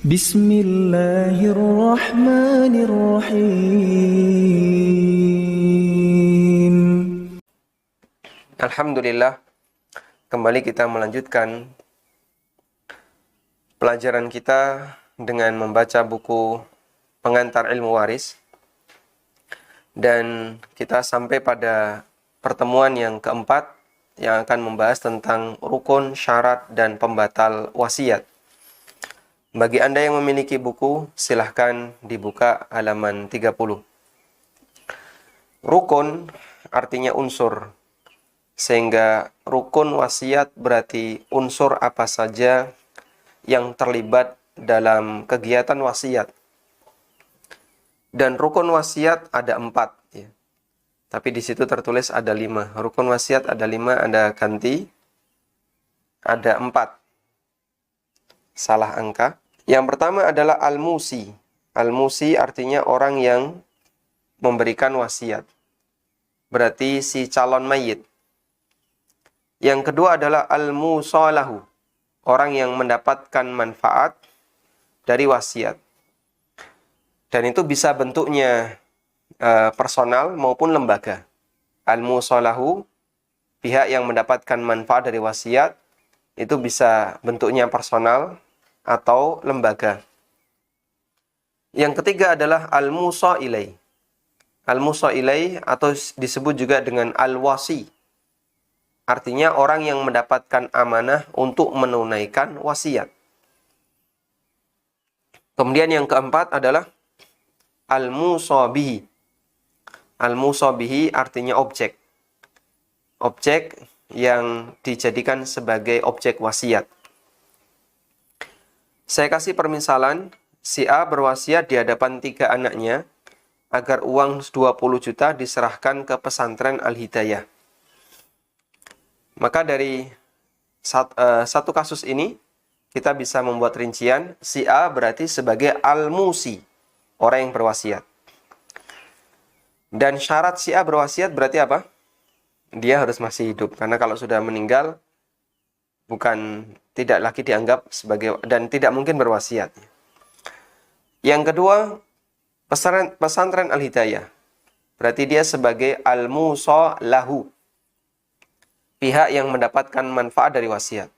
Bismillahirrahmanirrahim. Alhamdulillah, kembali kita melanjutkan pelajaran kita dengan membaca buku Pengantar Ilmu Waris. Dan kita sampai pada pertemuan yang keempat yang akan membahas tentang rukun, syarat, dan pembatal wasiat. Bagi Anda yang memiliki buku, silahkan dibuka halaman 30. Rukun artinya unsur. Sehingga rukun wasiat berarti unsur apa saja yang terlibat dalam kegiatan wasiat. Dan rukun wasiat ada 4. Ya. Tapi di situ tertulis ada 5. Rukun wasiat ada 5, Anda ganti. Ada 4. Salah angka. Yang pertama adalah al-musi. Al-musi artinya orang yang memberikan wasiat. Berarti si calon mayit. Yang kedua adalah al-musalahu. Orang yang mendapatkan manfaat dari wasiat. Dan itu bisa bentuknya personal maupun lembaga. Al-musalahu, pihak yang mendapatkan manfaat dari wasiat, itu bisa bentuknya personal atau lembaga. Yang ketiga adalah al-musa ilai. Al-musa ilai atau disebut juga dengan al-wasi. Artinya orang yang mendapatkan amanah untuk menunaikan wasiat. Kemudian yang keempat adalah al-musa bihi. Al-musa bihi artinya objek. Objek yang dijadikan sebagai objek wasiat. Saya kasih permisalan, si A berwasiat di hadapan 3 anaknya agar uang 20 juta diserahkan ke pesantren Al-Hidayah. Maka dari satu kasus ini, kita bisa membuat rincian, si A berarti sebagai al-musi, orang yang berwasiat. Dan syarat si A berwasiat berarti apa? Dia harus masih hidup, karena kalau sudah meninggal, tidak lagi dianggap sebagai, dan tidak mungkin berwasiat. Yang kedua, pesantren Al-Hidayah. Berarti dia sebagai al-musa lahu, pihak yang mendapatkan manfaat dari wasiat.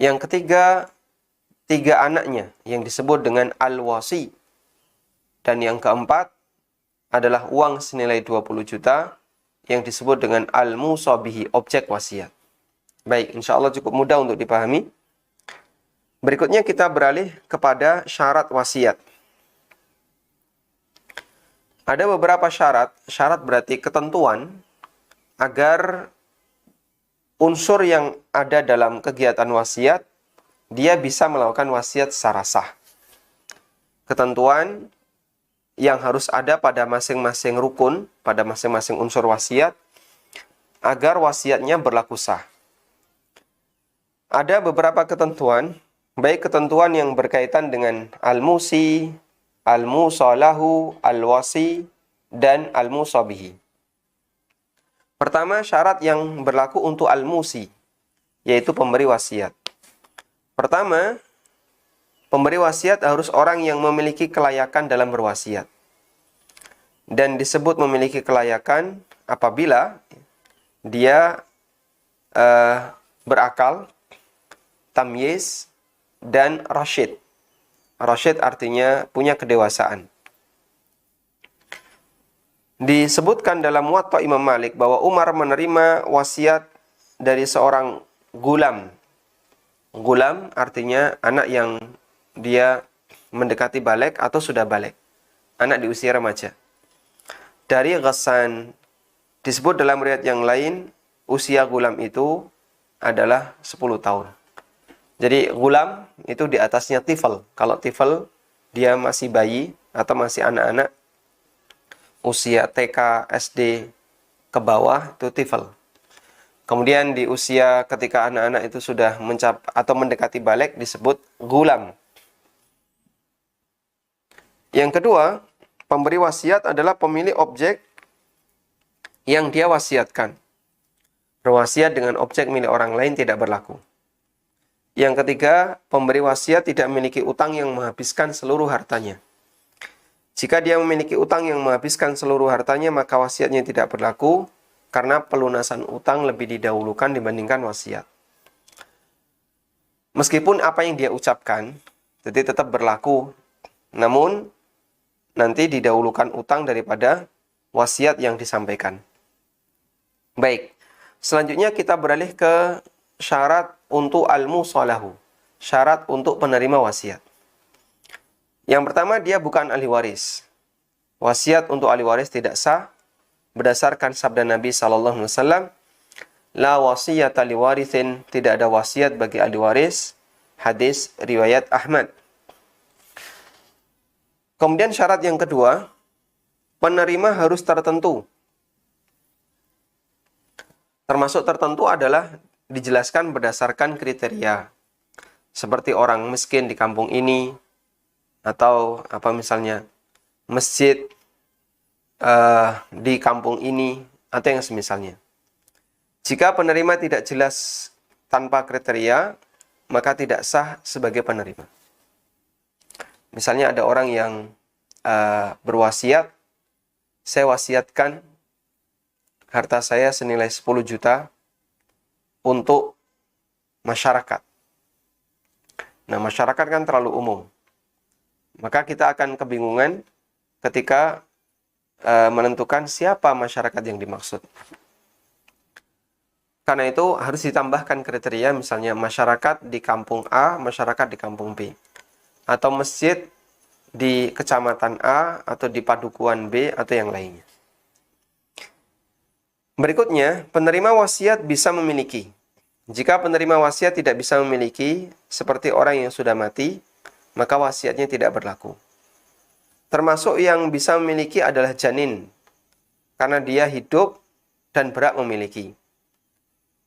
Yang ketiga, 3 anaknya yang disebut dengan al-wasi. Dan yang keempat adalah uang senilai 20 juta yang disebut dengan al-musa bihi, objek wasiat. Baik, insya Allah cukup mudah untuk dipahami. Berikutnya kita beralih kepada syarat wasiat. Ada beberapa syarat. Syarat berarti ketentuan agar unsur yang ada dalam kegiatan wasiat, dia bisa melakukan wasiat secara sah. Ketentuan yang harus ada pada masing-masing rukun, pada masing-masing unsur wasiat, agar wasiatnya berlaku sah. Ada beberapa ketentuan, baik ketentuan yang berkaitan dengan al-musi, al-musalahu, al-wasi, dan al-musabihi. Pertama, syarat yang berlaku untuk al-musi, yaitu pemberi wasiat. Pertama, pemberi wasiat harus orang yang memiliki kelayakan dalam berwasiat. Dan disebut memiliki kelayakan apabila dia berakal, tamyiz, dan rasyid. Rasyid artinya punya kedewasaan. Disebutkan dalam Muwatta Imam Malik bahwa Umar menerima wasiat dari seorang gulam. Gulam artinya anak yang dia mendekati balik atau sudah balik. Anak di usia remaja. Dari Ghassan. Disebut dalam riwayat yang lain, usia gulam itu adalah 10 tahun. Jadi gulam itu di atasnya tifl. Kalau tifl, dia masih bayi atau masih anak-anak. Usia TK, SD ke bawah itu tifl. Kemudian di usia ketika anak-anak itu sudah atau mendekati balik disebut gulam. Yang kedua, pemberi wasiat adalah pemilik objek yang dia wasiatkan. Berwasiat dengan objek milik orang lain tidak berlaku. Yang ketiga, pemberi wasiat tidak memiliki utang yang menghabiskan seluruh hartanya. Jika dia memiliki utang yang menghabiskan seluruh hartanya, maka wasiatnya tidak berlaku karena pelunasan utang lebih didahulukan dibandingkan wasiat. Meskipun apa yang dia ucapkan, jadi tetap berlaku, namun nanti didahulukan utang daripada wasiat yang disampaikan. Baik, selanjutnya kita beralih ke syarat untuk al-musalahu, syarat untuk penerima wasiat. Yang pertama, dia bukan ahli waris. Wasiat untuk ahli waris tidak sah berdasarkan sabda Nabi SAW, la wasiyata liwarithin, tidak ada wasiat bagi ahli waris. Hadis riwayat Ahmad. Kemudian syarat yang kedua, penerima harus tertentu. Termasuk tertentu adalah dijelaskan berdasarkan kriteria. Seperti orang miskin di kampung ini, atau misalnya masjid di kampung ini, atau yang semisalnya. Jika penerima tidak jelas tanpa kriteria, maka tidak sah sebagai penerima. Misalnya ada orang yang berwasiat, saya wasiatkan harta saya senilai 10 juta untuk masyarakat. Nah, masyarakat kan terlalu umum. Maka kita akan kebingungan ketika menentukan siapa masyarakat yang dimaksud. Karena itu harus ditambahkan kriteria, misalnya masyarakat di kampung A, masyarakat di kampung B. Atau masjid di kecamatan A, atau di padukuhan B, atau yang lainnya. Berikutnya, penerima wasiat bisa memiliki. Jika penerima wasiat tidak bisa memiliki, seperti orang yang sudah mati, maka wasiatnya tidak berlaku. Termasuk yang bisa memiliki adalah janin, karena dia hidup dan berhak memiliki.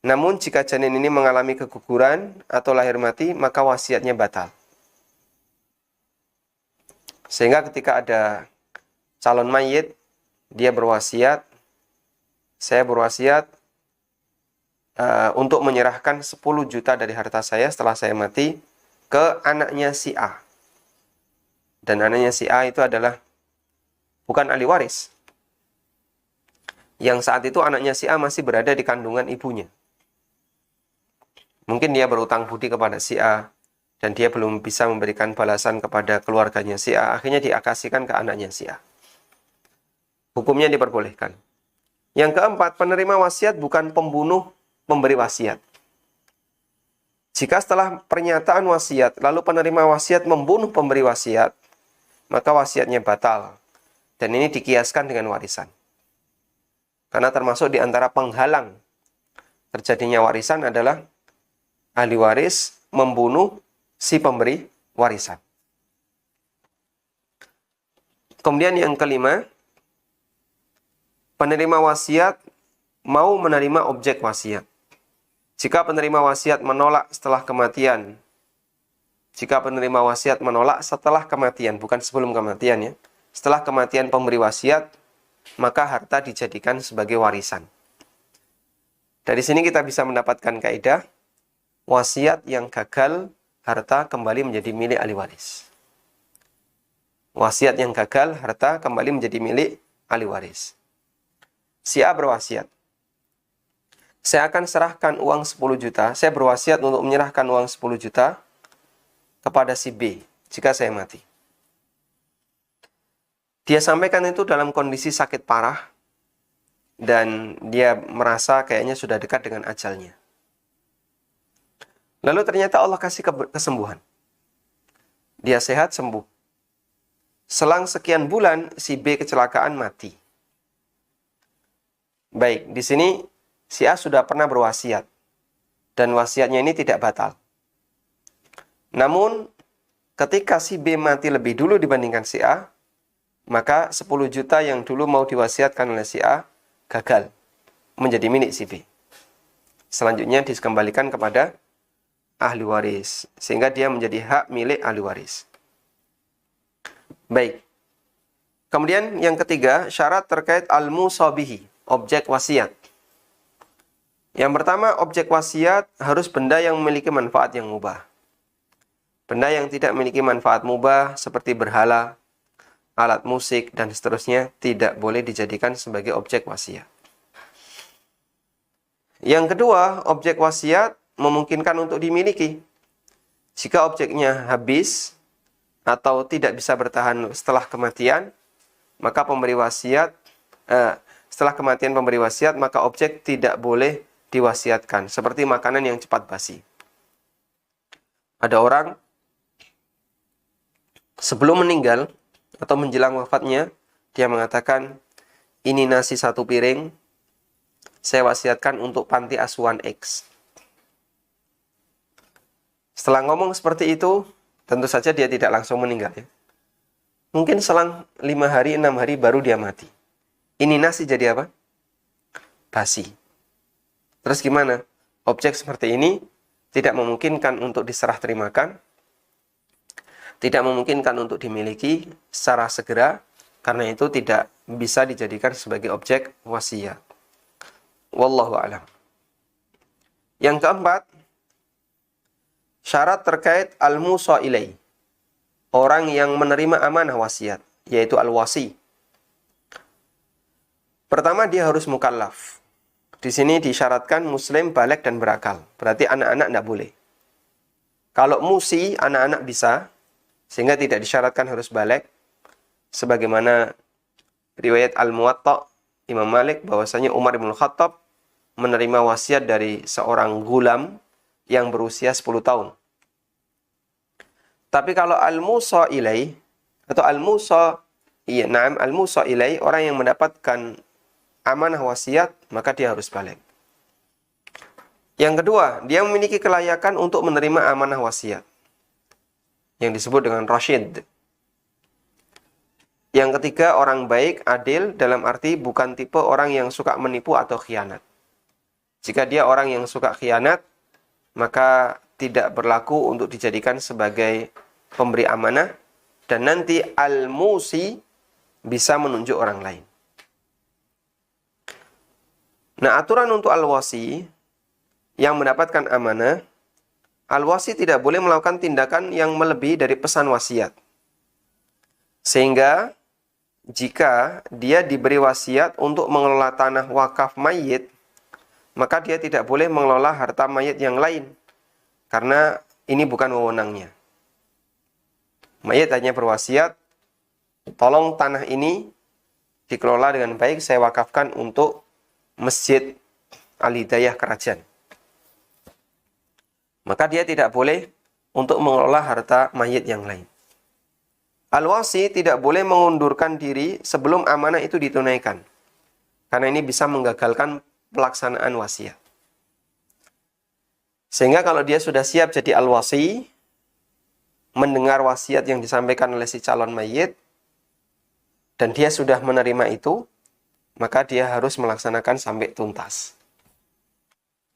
Namun jika janin ini mengalami keguguran atau lahir mati, maka wasiatnya batal. Sehingga ketika ada calon mayit, dia berwasiat, saya berwasiat untuk menyerahkan 10 juta dari harta saya setelah saya mati ke anaknya si A. Dan anaknya si A itu adalah bukan ahli waris. Yang saat itu anaknya si A masih berada di kandungan ibunya. Mungkin dia berutang budi kepada si A, dan dia belum bisa memberikan balasan kepada keluarganya si A. Akhirnya diakasikan ke anaknya si A. Hukumnya diperbolehkan. Yang keempat, penerima wasiat bukan pembunuh pemberi wasiat. Jika setelah pernyataan wasiat, lalu penerima wasiat membunuh pemberi wasiat, maka wasiatnya batal. Dan ini dikiaskan dengan warisan. Karena termasuk di antara penghalang terjadinya warisan adalah ahli waris membunuh si pemberi warisan. Kemudian yang kelima, penerima wasiat mau menerima objek wasiat. Jika penerima wasiat menolak setelah kematian, jika penerima wasiat menolak setelah kematian, bukan sebelum kematian ya, setelah kematian pemberi wasiat, maka harta dijadikan sebagai warisan. Dari sini kita bisa mendapatkan kaidah, wasiat yang gagal, harta kembali menjadi milik ahli waris. Wasiat yang gagal, harta kembali menjadi milik ahli waris. Si A berwasiat, saya akan serahkan uang 10 juta, saya berwasiat untuk menyerahkan uang 10 juta kepada si B jika saya mati. Dia sampaikan itu dalam kondisi sakit parah, dan dia merasa kayaknya sudah dekat dengan ajalnya. Lalu ternyata Allah kasih kesembuhan. Dia sehat, sembuh. Selang sekian bulan, si B kecelakaan, mati. Baik, di sini si A sudah pernah berwasiat. Dan wasiatnya ini tidak batal. Namun, ketika si B mati lebih dulu dibandingkan si A, maka 10 juta yang dulu mau diwasiatkan oleh si A, gagal menjadi milik si B. Selanjutnya dikembalikan kepada ahli waris, sehingga dia menjadi hak milik ahli waris. Baik. Kemudian yang ketiga, syarat terkait al-musabihi, objek wasiat. Yang pertama, objek wasiat harus benda yang memiliki manfaat yang mubah. Benda yang tidak memiliki manfaat mubah seperti berhala, alat musik, dan seterusnya tidak boleh dijadikan sebagai objek wasiat. Yang kedua, objek wasiat memungkinkan untuk dimiliki. Jika objeknya habis atau tidak bisa bertahan setelah kematian, maka setelah kematian pemberi wasiat, maka objek tidak boleh diwasiatkan, seperti makanan yang cepat basi. Ada orang sebelum meninggal atau menjelang wafatnya, dia mengatakan, ini nasi 1 piring, saya wasiatkan untuk panti asuhan X. Setelah ngomong seperti itu, tentu saja dia tidak langsung meninggal. Ya. Mungkin selang 5 hari, 6 hari baru dia mati. Ini nasi jadi apa? Basi. Terus gimana? Objek seperti ini tidak memungkinkan untuk diserah terimakan, tidak memungkinkan untuk dimiliki secara segera, karena itu tidak bisa dijadikan sebagai objek wasiat. Wallahu a'lam. Yang keempat, syarat terkait al-musa ilai, orang yang menerima amanah wasiat, yaitu al-wasi. Pertama, dia harus mukallaf. Di sini disyaratkan muslim, baligh, dan berakal. Berarti anak-anak tidak boleh. Kalau musi, anak-anak bisa, sehingga tidak disyaratkan harus baligh. Sebagaimana riwayat Al-Muwatta Imam Malik, bahwasanya Umar bin Khattab menerima wasiat dari seorang gulam yang berusia 10 tahun. Tapi kalau al-musa ilai, atau al-musa ilai, orang yang mendapatkan amanah wasiat, maka dia harus baligh. Yang kedua, dia memiliki kelayakan untuk menerima amanah wasiat, yang disebut dengan rasyid. Yang ketiga, orang baik, adil, dalam arti bukan tipe orang yang suka menipu atau khianat. Jika dia orang yang suka khianat, maka tidak berlaku untuk dijadikan sebagai pemberi amanah, dan nanti al-musi bisa menunjuk orang lain. Nah, aturan untuk al-wasi yang mendapatkan amanah, al-wasi tidak boleh melakukan tindakan yang melebihi dari pesan wasiat. Sehingga jika dia diberi wasiat untuk mengelola tanah wakaf mayit, maka dia tidak boleh mengelola harta mayit yang lain, karena ini bukan wewenangnya. Mayit hanya berwasiat, tolong tanah ini dikelola dengan baik, saya wakafkan untuk Masjid Al-Hidayah Kerajaan. Maka dia tidak boleh untuk mengelola harta mayit yang lain. Al-wasi tidak boleh mengundurkan diri sebelum amanah itu ditunaikan, karena ini bisa menggagalkan pelaksanaan wasiat. Sehingga kalau dia sudah siap jadi al-wasi, mendengar wasiat yang disampaikan oleh si calon mayit, dan dia sudah menerima itu, maka dia harus melaksanakan sampai tuntas.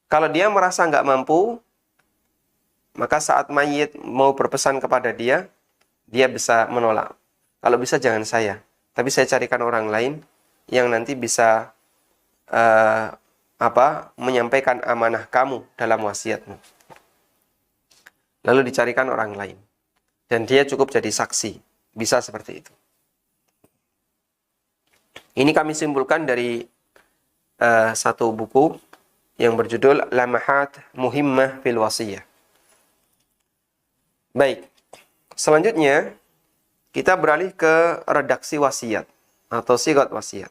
Kalau dia merasa nggak mampu, maka saat mayit mau berpesan kepada dia, dia bisa menolak. Kalau bisa jangan saya, tapi saya carikan orang lain yang nanti bisa menyampaikan amanah kamu dalam wasiatmu. Lalu dicarikan orang lain, dan dia cukup jadi saksi. Bisa seperti itu. Ini kami simpulkan dari satu buku yang berjudul Lamahat Muhimmah fil Wasiyah. Baik, selanjutnya kita beralih ke redaksi wasiat atau sigat wasiat.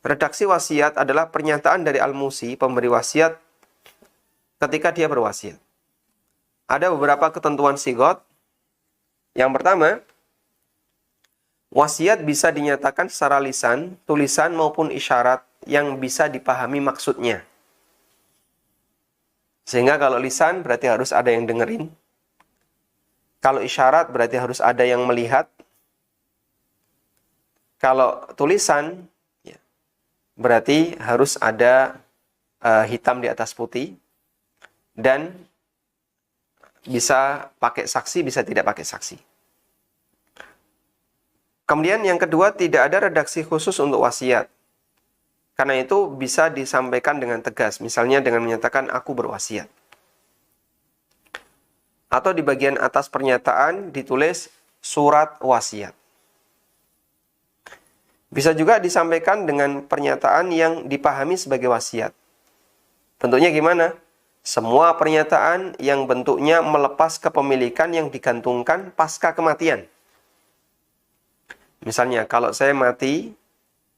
Redaksi wasiat adalah pernyataan dari al-musi, pemberi wasiat, ketika dia berwasiat. Ada beberapa ketentuan sigat. Yang pertama, wasiat bisa dinyatakan secara lisan, tulisan maupun isyarat yang bisa dipahami maksudnya. Sehingga kalau lisan berarti harus ada yang dengerin. Kalau isyarat berarti harus ada yang melihat. Kalau tulisan ya, berarti harus ada hitam di atas putih. Dan bisa pakai saksi, bisa tidak pakai saksi. Kemudian yang kedua, tidak ada redaksi khusus untuk wasiat. Karena itu bisa disampaikan dengan tegas, misalnya dengan menyatakan aku berwasiat. Atau di bagian atas pernyataan ditulis surat wasiat. Bisa juga disampaikan dengan pernyataan yang dipahami sebagai wasiat. Bentuknya gimana? Semua pernyataan yang bentuknya melepas kepemilikan yang digantungkan pasca kematian. Misalnya, kalau saya mati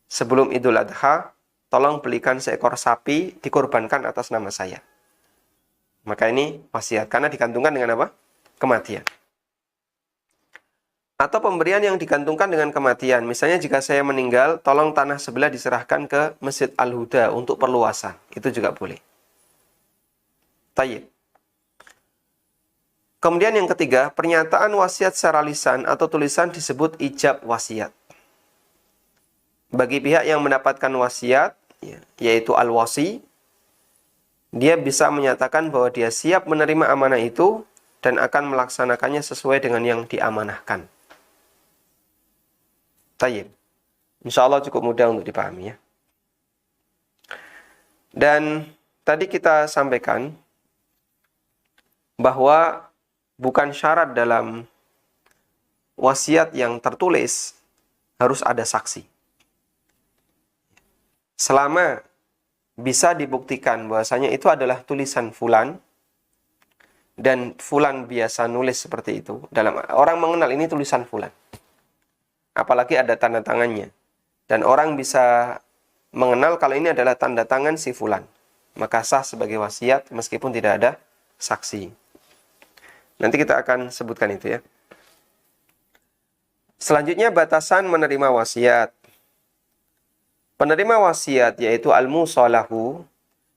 sebelum Idul Adha, tolong belikan seekor sapi dikorbankan atas nama saya. Maka ini wasiat, karena digantungkan dengan apa? Kematian. Atau pemberian yang digantungkan dengan kematian. Misalnya jika saya meninggal, tolong tanah sebelah diserahkan ke Masjid Al-Huda untuk perluasan. Itu juga boleh. Tayyib. Kemudian yang ketiga, pernyataan wasiat secara lisan atau tulisan disebut ijab wasiat. Bagi pihak yang mendapatkan wasiat, yaitu al-wasi, dia bisa menyatakan bahwa dia siap menerima amanah itu dan akan melaksanakannya sesuai dengan yang diamanahkan. Tayyib. Insya Allah cukup mudah untuk dipahami ya. Dan tadi kita sampaikan bahwa bukan syarat dalam wasiat yang tertulis harus ada saksi. Selama bisa dibuktikan bahwasanya itu adalah tulisan fulan dan fulan biasa nulis seperti itu, dalam orang mengenal ini tulisan fulan. Apalagi ada tanda tangannya. Dan orang bisa mengenal kalau ini adalah tanda tangan si fulan, maka sah sebagai wasiat meskipun tidak ada saksi. Nanti kita akan sebutkan itu ya. Selanjutnya batasan menerima wasiat. Penerima wasiat yaitu al-musalahu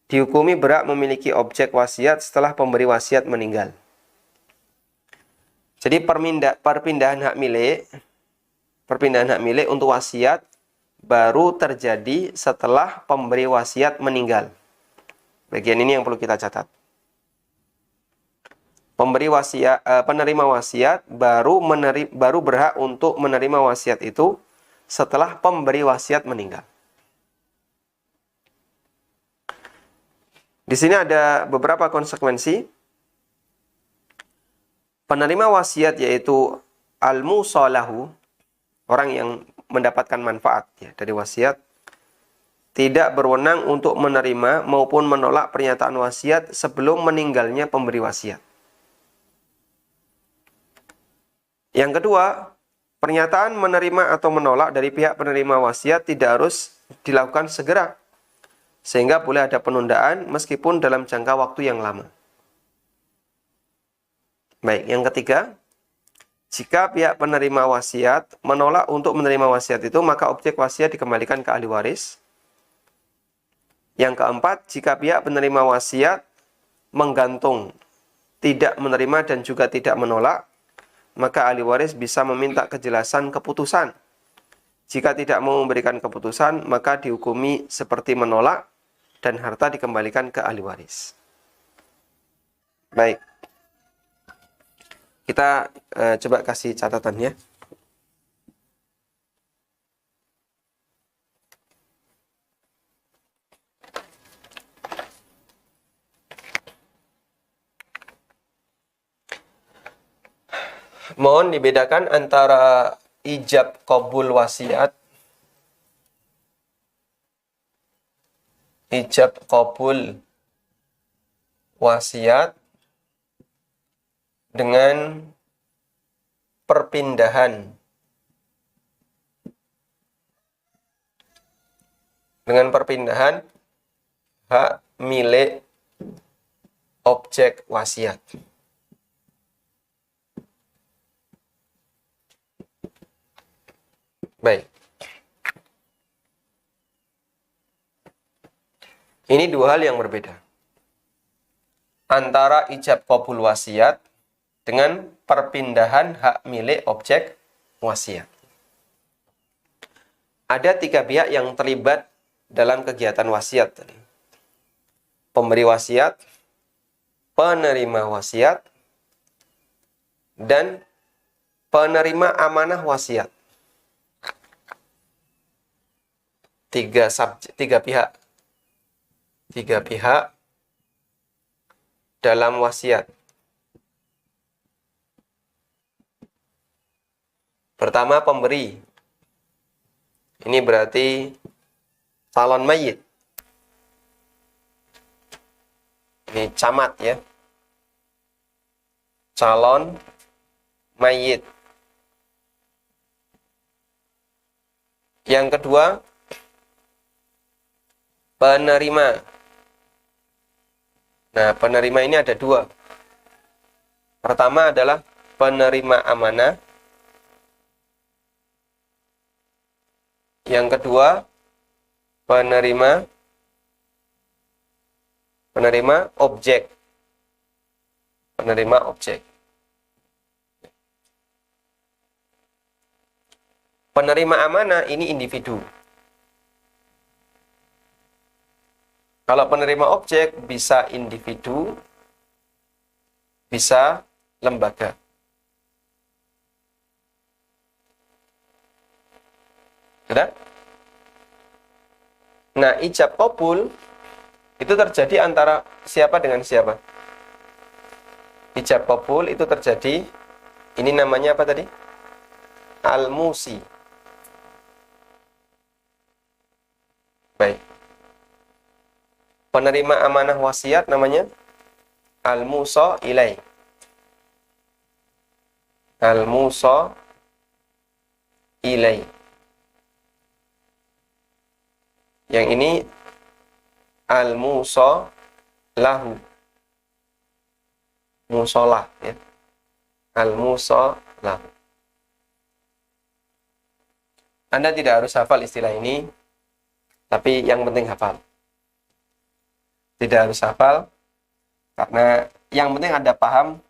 dihukumi berhak memiliki objek wasiat setelah pemberi wasiat meninggal. Jadi perpindahan hak milik untuk wasiat baru terjadi setelah pemberi wasiat meninggal. Bagian ini yang perlu kita catat. Penerima wasiat baru berhak untuk menerima wasiat itu setelah pemberi wasiat meninggal. Di sini ada beberapa konsekuensi. Penerima wasiat yaitu al-musalahu, orang yang mendapatkan manfaat ya, dari wasiat, tidak berwenang untuk menerima maupun menolak pernyataan wasiat sebelum meninggalnya pemberi wasiat. Yang kedua, pernyataan menerima atau menolak dari pihak penerima wasiat tidak harus dilakukan segera, sehingga boleh ada penundaan meskipun dalam jangka waktu yang lama. Baik, yang ketiga, jika pihak penerima wasiat menolak untuk menerima wasiat itu, maka objek wasiat dikembalikan ke ahli waris. Yang keempat, jika pihak penerima wasiat menggantung, tidak menerima dan juga tidak menolak, maka ahli waris bisa meminta kejelasan keputusan. Jika tidak mau memberikan keputusan, maka dihukumi seperti menolak dan harta dikembalikan ke ahli waris. Baik. Kita coba kasih catatannya. Mohon dibedakan antara ijab qabul wasiat, ijab qabul wasiat dengan perpindahan hak milik objek wasiat. Baik. Ini dua hal yang berbeda. Antara ijab qabul wasiat dengan perpindahan hak milik objek wasiat. Ada 3 pihak yang terlibat dalam kegiatan wasiat tadi. Pemberi wasiat, penerima wasiat, dan penerima amanah wasiat. tiga pihak dalam wasiat. Pertama, pemberi. Ini berarti calon mayit. Ini camat ya. Calon mayit. Yang kedua, penerima. Nah, penerima ini ada dua. Pertama adalah penerima amanah. Yang kedua, penerima objek. Penerima objek. Penerima amanah ini individu. Kalau penerima objek bisa individu, bisa lembaga. Sudah? Nah, ijab qabul itu terjadi antara siapa dengan siapa? Ijab qabul itu terjadi, ini namanya apa tadi? Al-musi. Baik. Penerima amanah wasiat namanya al-musa ilai. Al-musa ilai. Yang ini al-musa lahu. Musolah ya. Al-musa lahu. Anda tidak harus hafal istilah ini, tapi yang penting hafal. Tidak harus hafal, karena yang penting Anda paham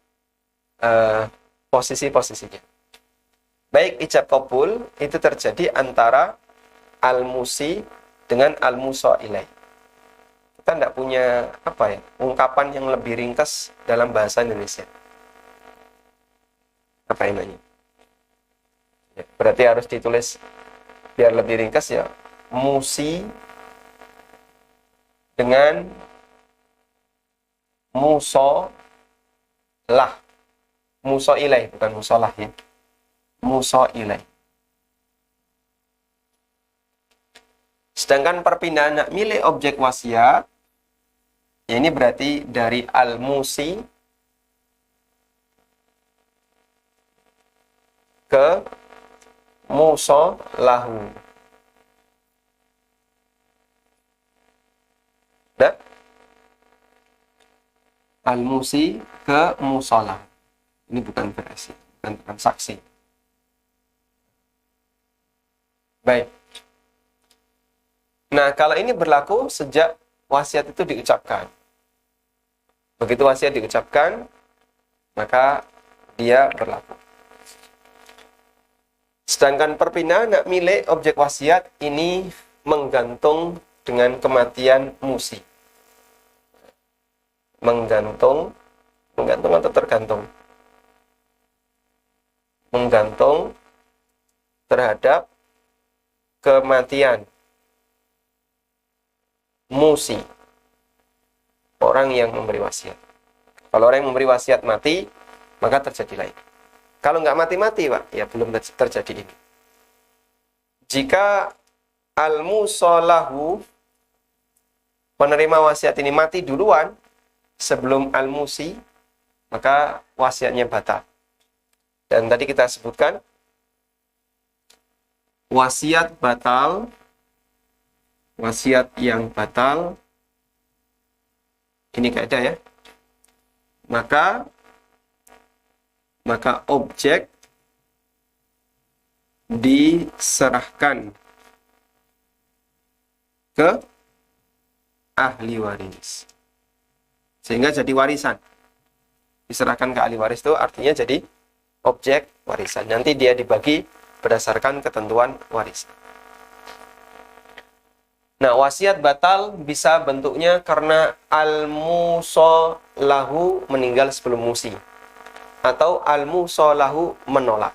posisi-posisinya. Baik, ijab qabul itu terjadi antara al-musi dengan al-musa ilai. Kita tidak punya ungkapan yang lebih ringkas dalam bahasa Indonesia. Apa namanya? Ya, berarti harus ditulis biar lebih ringkas ya. Musi dengan muso lah. Muso ilai, bukan musolah ya. Muso ilai. Sedangkan perpindahan hak milik objek wasiat, ya ini berarti dari al-musi ke muso lahu. Nah, al-musi ke musolah. Ini bukan versi, bukan transaksi. Baik. Nah, kalau ini berlaku sejak wasiat itu diucapkan. Begitu wasiat diucapkan, maka dia berlaku. Sedangkan perpindahan hak milik objek wasiat ini menggantung dengan kematian musi. Menggantung atau tergantung? Menggantung terhadap kematian musi, orang yang memberi wasiat. Kalau orang yang memberi wasiat mati, maka terjadi lain. Kalau nggak mati-mati, Pak, ya belum terjadi ini. Jika al-musolahu, penerima wasiat ini mati duluan sebelum al-musi, maka wasiatnya batal. Dan tadi kita sebutkan wasiat batal, wasiat yang batal, ini kaidah ya. Maka objek diserahkan ke ahli waris, sehingga jadi warisan. Diserahkan ke ahli waris itu artinya jadi objek warisan. Nanti dia dibagi berdasarkan ketentuan warisan. Nah, wasiat batal bisa bentuknya karena al-musolahu meninggal sebelum musi, atau al-musolahu menolak.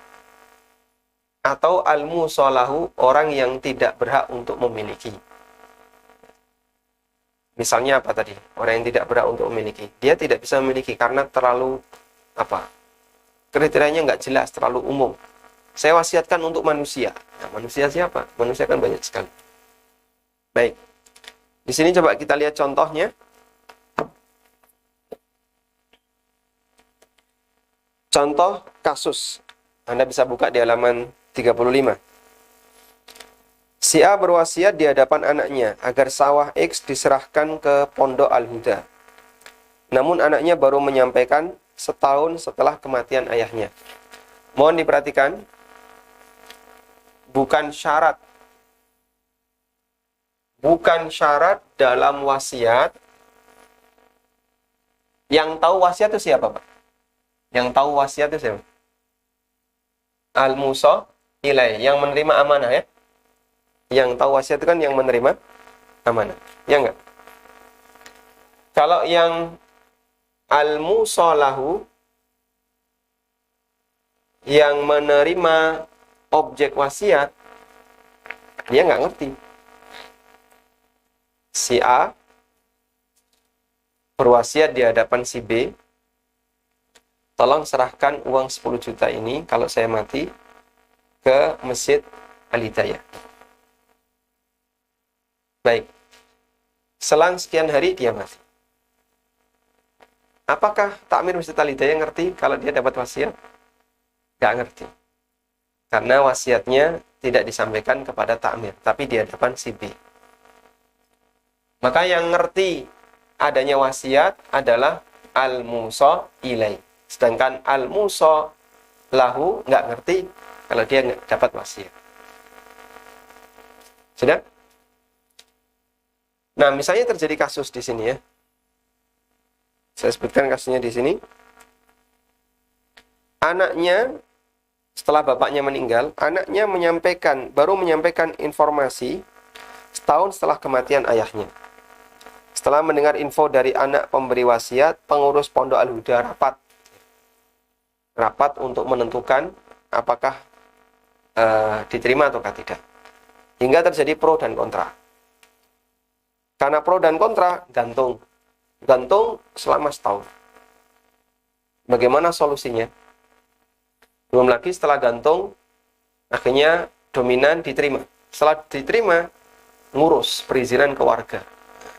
atau al-musalahu, orang yang tidak berhak untuk memiliki. Misalnya apa tadi? Orang yang tidak berhak untuk memiliki. Dia tidak bisa memiliki karena terlalu kriterianya nggak jelas, terlalu umum. Saya wasiatkan untuk manusia. Nah, manusia siapa? Manusia kan banyak sekali. Baik. Di sini coba kita lihat contohnya. Contoh kasus. Anda bisa buka di halaman 35. Si A berwasiat di hadapan anaknya agar sawah X diserahkan ke Pondok Al-Huda. Namun anaknya baru menyampaikan setahun setelah kematian ayahnya. Mohon diperhatikan, bukan syarat dalam wasiat. Yang tahu wasiat itu siapa, Pak? Yang tahu wasiat itu siapa? Al-musa ilai, yang menerima amanah ya. Yang tahu wasiat itu kan yang menerima amanah. Ya enggak? Kalau yang al-musalahu, yang menerima objek wasiat, dia nggak ngerti. Si A berwasiat di hadapan si B, tolong serahkan uang 10 juta ini kalau saya mati ke Masjid Al-Hidayah. Baik. Selang sekian hari dia mati. Apakah takmir Masjid Al-Hidayah ngerti kalau dia dapat wasiat? Nggak ngerti. Karena wasiatnya tidak disampaikan kepada takmir, tapi di hadapan si B. Maka yang ngerti adanya wasiat adalah al-musa ilai. Sedangkan al-musa lahu nggak ngerti kalau dia nggak dapat wasiat. Sudah? Nah, misalnya terjadi kasus di sini ya. Saya sebutkan kasusnya di sini. Anaknya, setelah bapaknya meninggal, anaknya baru menyampaikan informasi setahun setelah kematian ayahnya. Setelah mendengar info dari anak pemberi wasiat, pengurus Pondok Al-Huda rapat untuk menentukan apakah diterima atau tidak. Hingga terjadi pro dan kontra. Karena pro dan kontra, gantung selama setahun. Bagaimana solusinya? Belum lagi setelah gantung, akhirnya dominan diterima. Setelah diterima, ngurus perizinan ke warga.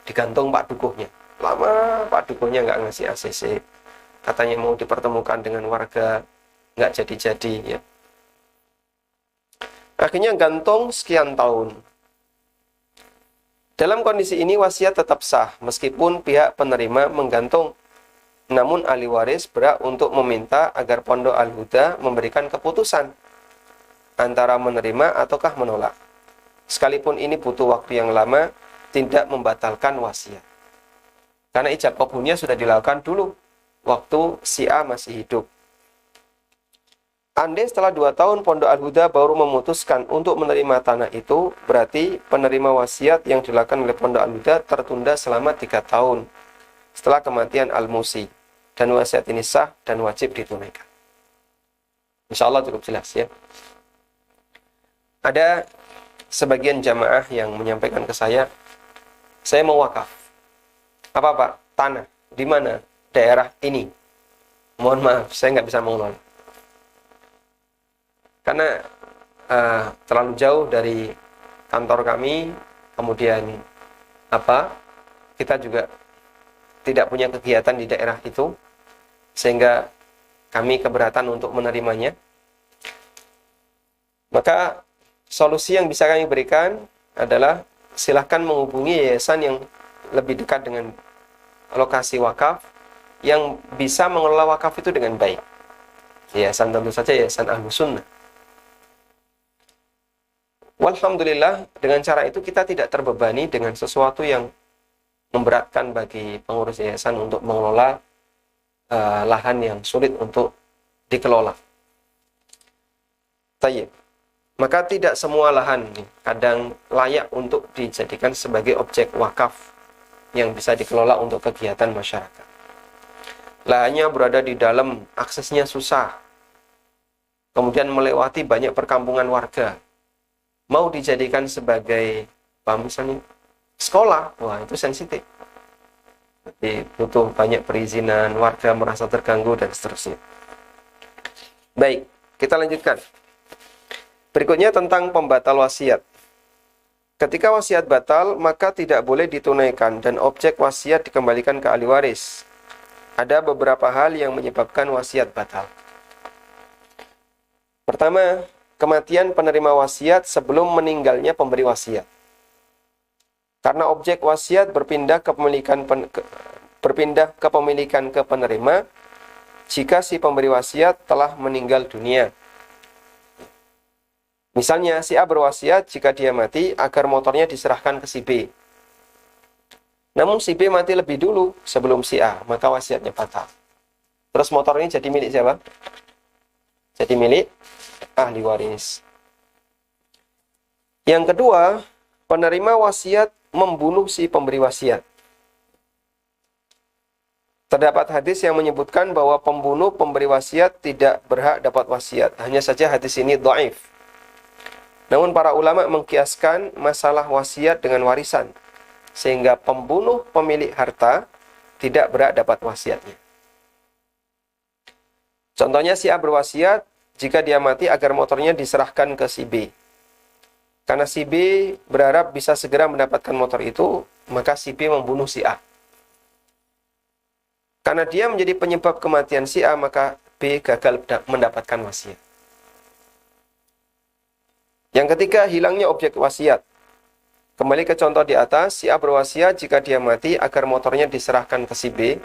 Digantung Pak Dukuhnya. Lama Pak Dukuhnya nggak ngasih ACC. Katanya mau dipertemukan dengan warga, nggak jadi-jadi ya. Akhirnya gantung sekian tahun. Dalam kondisi ini wasiat tetap sah meskipun pihak penerima menggantung. Namun ahli waris berhak untuk meminta agar Pondok Al-Huda memberikan keputusan antara menerima ataukah menolak. Sekalipun ini butuh waktu yang lama, tidak membatalkan wasiat. Karena ijab qabulnya sudah dilakukan dulu waktu si A masih hidup. Andai setelah 2 tahun Pondok Al-Huda baru memutuskan untuk menerima tanah itu, berarti penerima wasiat yang dilakukan oleh Pondok Al-Huda tertunda selama 3 tahun setelah kematian Al-Musi. Dan wasiat ini sah dan wajib ditunaikan. Insya Allah cukup jelas ya. Ada sebagian jamaah yang menyampaikan ke saya mau wakaf. Apa Pak? Tanah. Di mana? Daerah ini. Mohon maaf, saya nggak bisa mengelola. Karena terlalu jauh dari kantor kami, kemudian kita juga tidak punya kegiatan di daerah itu, sehingga kami keberatan untuk menerimanya. Maka solusi yang bisa kami berikan adalah silahkan menghubungi yayasan yang lebih dekat dengan lokasi wakaf, yang bisa mengelola wakaf itu dengan baik. Yayasan tentu saja Yayasan Ahlus Sunnah. Walhamdulillah, dengan cara itu kita tidak terbebani dengan sesuatu yang memberatkan bagi pengurus yayasan untuk mengelola lahan yang sulit untuk dikelola. Tayyib. Maka tidak semua lahan kadang layak untuk dijadikan sebagai objek wakaf yang bisa dikelola untuk kegiatan masyarakat. Lahannya berada di dalam, aksesnya susah. kemudian melewati banyak perkampungan warga, mau dijadikan sebagai apa misalnya sekolah, wah itu sensitif. Jadi butuh banyak perizinan, warga merasa terganggu dan seterusnya. Baik, kita lanjutkan. Berikutnya tentang pembatal wasiat. Ketika wasiat batal, maka tidak boleh ditunaikan dan objek wasiat dikembalikan ke ahli waris. Ada beberapa hal yang menyebabkan wasiat batal. Pertama, kematian penerima wasiat sebelum meninggalnya pemberi wasiat. Karena objek wasiat berpindah kepemilikan ke penerima jika si pemberi wasiat telah meninggal dunia. Misalnya, si A berwasiat jika dia mati agar motornya diserahkan ke si B. Namun si B mati lebih dulu sebelum si A, maka wasiatnya batal. Terus motor ini jadi milik siapa? Jadi milik ahli waris. Yang kedua, penerima wasiat membunuh si pemberi wasiat. Terdapat hadis yang menyebutkan bahwa pembunuh pemberi wasiat tidak berhak dapat wasiat. Hanya saja hadis ini dhaif. Namun para ulama mengkiaskan masalah wasiat dengan warisan, sehingga pembunuh pemilik harta tidak berhak dapat wasiatnya. Contohnya si A berwasiat jika dia mati agar motornya diserahkan ke si B. Karena si B berharap bisa segera mendapatkan motor itu, maka si B membunuh si A. Karena dia menjadi penyebab kematian si A, maka B gagal mendapatkan wasiat. Yang ketiga, hilangnya objek wasiat. Kembali ke contoh di atas, si A berwasiat jika dia mati agar motornya diserahkan ke si B.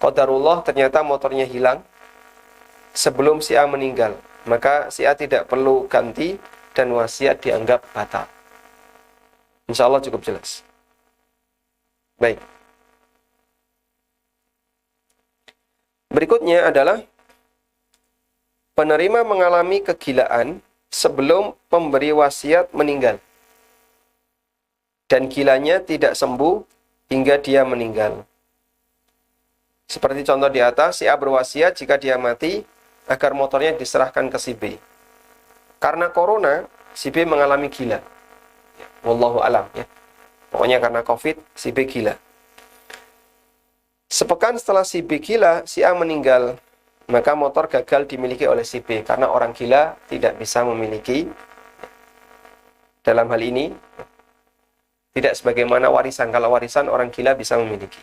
Qadarullah ternyata motornya hilang sebelum si A meninggal. Maka si A tidak perlu ganti dan wasiat dianggap batal. Insya Allah cukup jelas. Baik. Berikutnya adalah penerima mengalami kegilaan sebelum pemberi wasiat meninggal. Dan gilanya tidak sembuh hingga dia meninggal. Seperti contoh di atas, si A berwasiat jika dia mati agar motornya diserahkan ke si B. Karena corona, si B mengalami gila. Wallahu alam ya. Pokoknya karena COVID, si B gila. Sepekan setelah si B gila, si A meninggal. Maka motor gagal dimiliki oleh si B karena orang gila tidak bisa memiliki. Dalam hal ini tidak sebagaimana warisan. Kalau warisan orang gila bisa memiliki.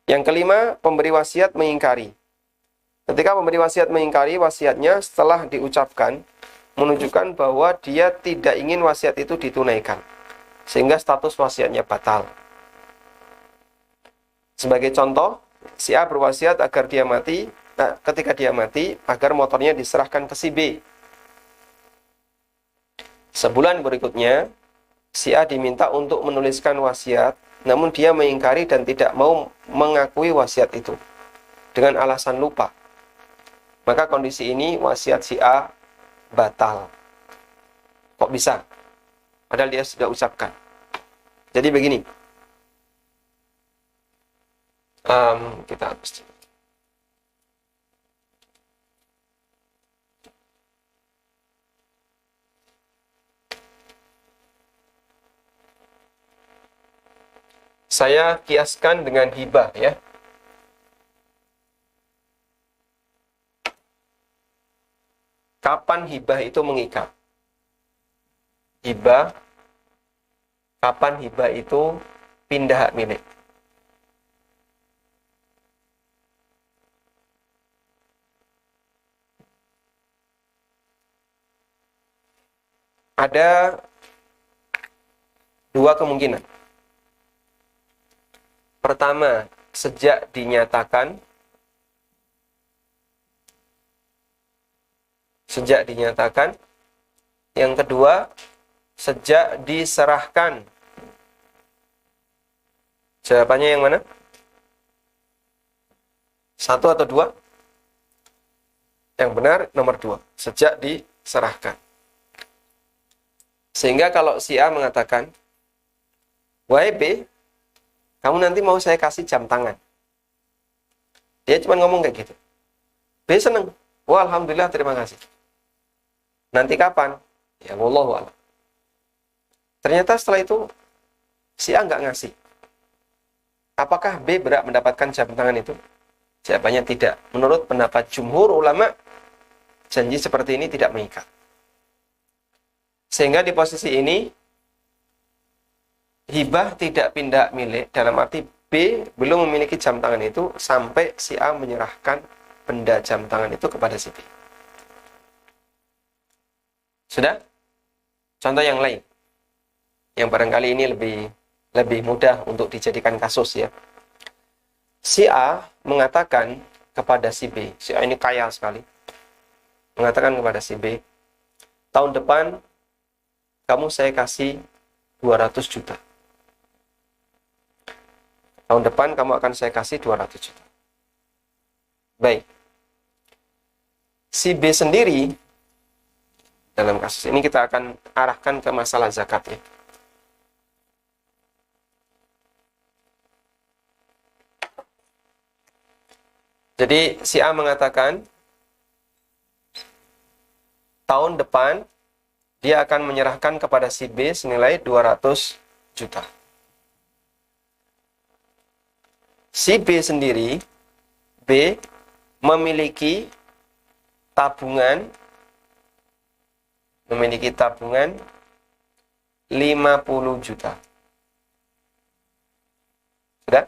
Yang kelima, pemberi wasiat mengingkari. Ketika pemberi wasiat mengingkari wasiatnya setelah diucapkan, menunjukkan bahwa dia tidak ingin wasiat itu ditunaikan, sehingga status wasiatnya batal. Sebagai contoh, si A berwasiat agar dia mati, ketika dia mati, agar motornya diserahkan ke si B. Sebulan berikutnya, si A diminta untuk menuliskan wasiat, namun dia mengingkari dan tidak mau mengakui wasiat itu dengan alasan lupa. Maka kondisi ini wasiat si A batal. Kok bisa? Padahal dia sudah ucapkan. Jadi begini. Kita hapus. Saya kiaskan dengan hibah ya. Kapan hibah itu mengikat? Hibah, kapan hibah itu pindah hak milik? Ada dua kemungkinan. Pertama, sejak dinyatakan. Yang kedua, sejak diserahkan. Jawabannya yang mana? Satu atau dua? Yang benar nomor dua, sejak diserahkan. Sehingga kalau si A mengatakan, wahai B, kamu nanti mau saya kasih jam tangan. Dia cuma ngomong kayak gitu. B seneng. Wah, alhamdulillah, terima kasih. Nanti kapan? Ya, wallahu a'lam. Ternyata setelah itu si A nggak ngasih. Apakah B berhak mendapatkan jam tangan itu? Jawabannya tidak. Menurut pendapat jumhur ulama, janji seperti ini tidak mengikat. Sehingga di posisi ini, hibah tidak pindah milik, dalam arti B belum memiliki jam tangan itu sampai si A menyerahkan benda jam tangan itu kepada si B. Sudah? Contoh yang lain, yang barangkali ini lebih mudah untuk dijadikan kasus ya. Si A mengatakan kepada si B, si A ini kaya sekali, mengatakan kepada si B, tahun depan kamu saya kasih 200 juta. Tahun depan kamu akan saya kasih 200 juta. Baik. Si B sendiri, dalam kasus ini kita akan arahkan ke masalah zakat ya. Jadi si A mengatakan, tahun depan dia akan menyerahkan kepada si B senilai 200 juta. Si B sendiri, B memiliki tabungan 50 juta. Sudah?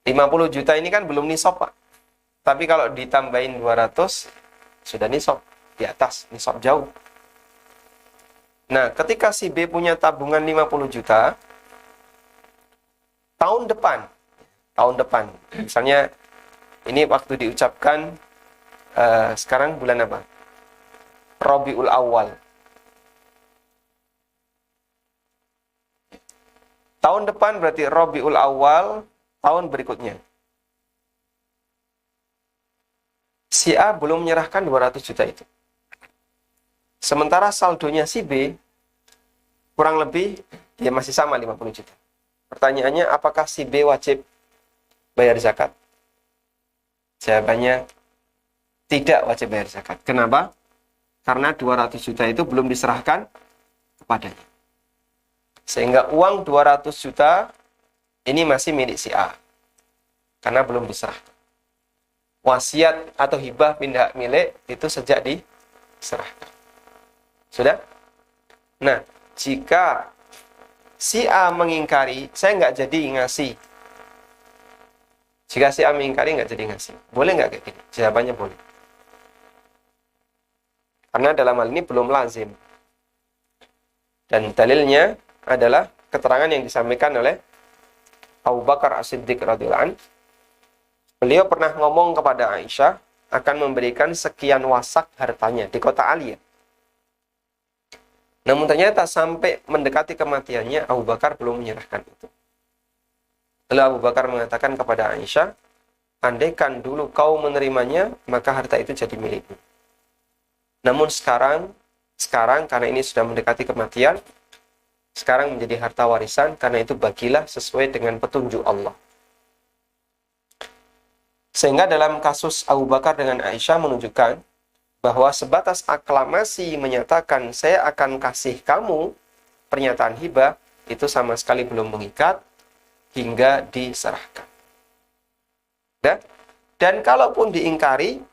50 juta ini kan belum nisab, Pak. Tapi kalau ditambahin 200, sudah nisab. Di atas, nisab jauh. Nah, ketika si B punya tabungan 50 juta, tahun depan, misalnya ini waktu diucapkan sekarang bulan apa? Rabiul Awal. Tahun depan berarti Rabiul Awal tahun berikutnya. Si A belum menyerahkan 200 juta itu. Sementara saldonya si B kurang lebih dia masih sama 50 juta. Pertanyaannya, apakah si B wajib bayar zakat? Jawabannya tidak wajib bayar zakat. Kenapa? Karena 200 juta itu belum diserahkan kepadanya. Sehingga uang 200 juta ini masih milik si A. Karena belum diserahkan. Wasiat atau hibah pindah milik itu sejak diserahkan. Sudah? Nah, jika si A mengingkari, saya nggak jadi ngasih. Jika si A mengingkari, nggak jadi ngasih. Boleh nggak kayak gini? Jawabannya boleh. Karena dalam hal ini belum lazim. Dan dalilnya adalah keterangan yang disampaikan oleh Abu Bakar As-Siddiq radhiyallahu anhu. Beliau pernah ngomong kepada Aisyah akan memberikan sekian wasak hartanya di kota Aliyah. Namun ternyata sampai mendekati kematiannya, Abu Bakar belum menyerahkan itu. Lalu Abu Bakar mengatakan kepada Aisyah, andaikan dulu kau menerimanya, maka harta itu jadi milikmu. Namun sekarang karena ini sudah mendekati kematian, sekarang menjadi harta warisan, karena itu bagilah sesuai dengan petunjuk Allah. Sehingga dalam kasus Abu Bakar dengan Aisyah menunjukkan bahwa sebatas aklamasi menyatakan saya akan kasih kamu pernyataan hibah, itu sama sekali belum mengikat hingga diserahkan. Dan kalaupun diingkari,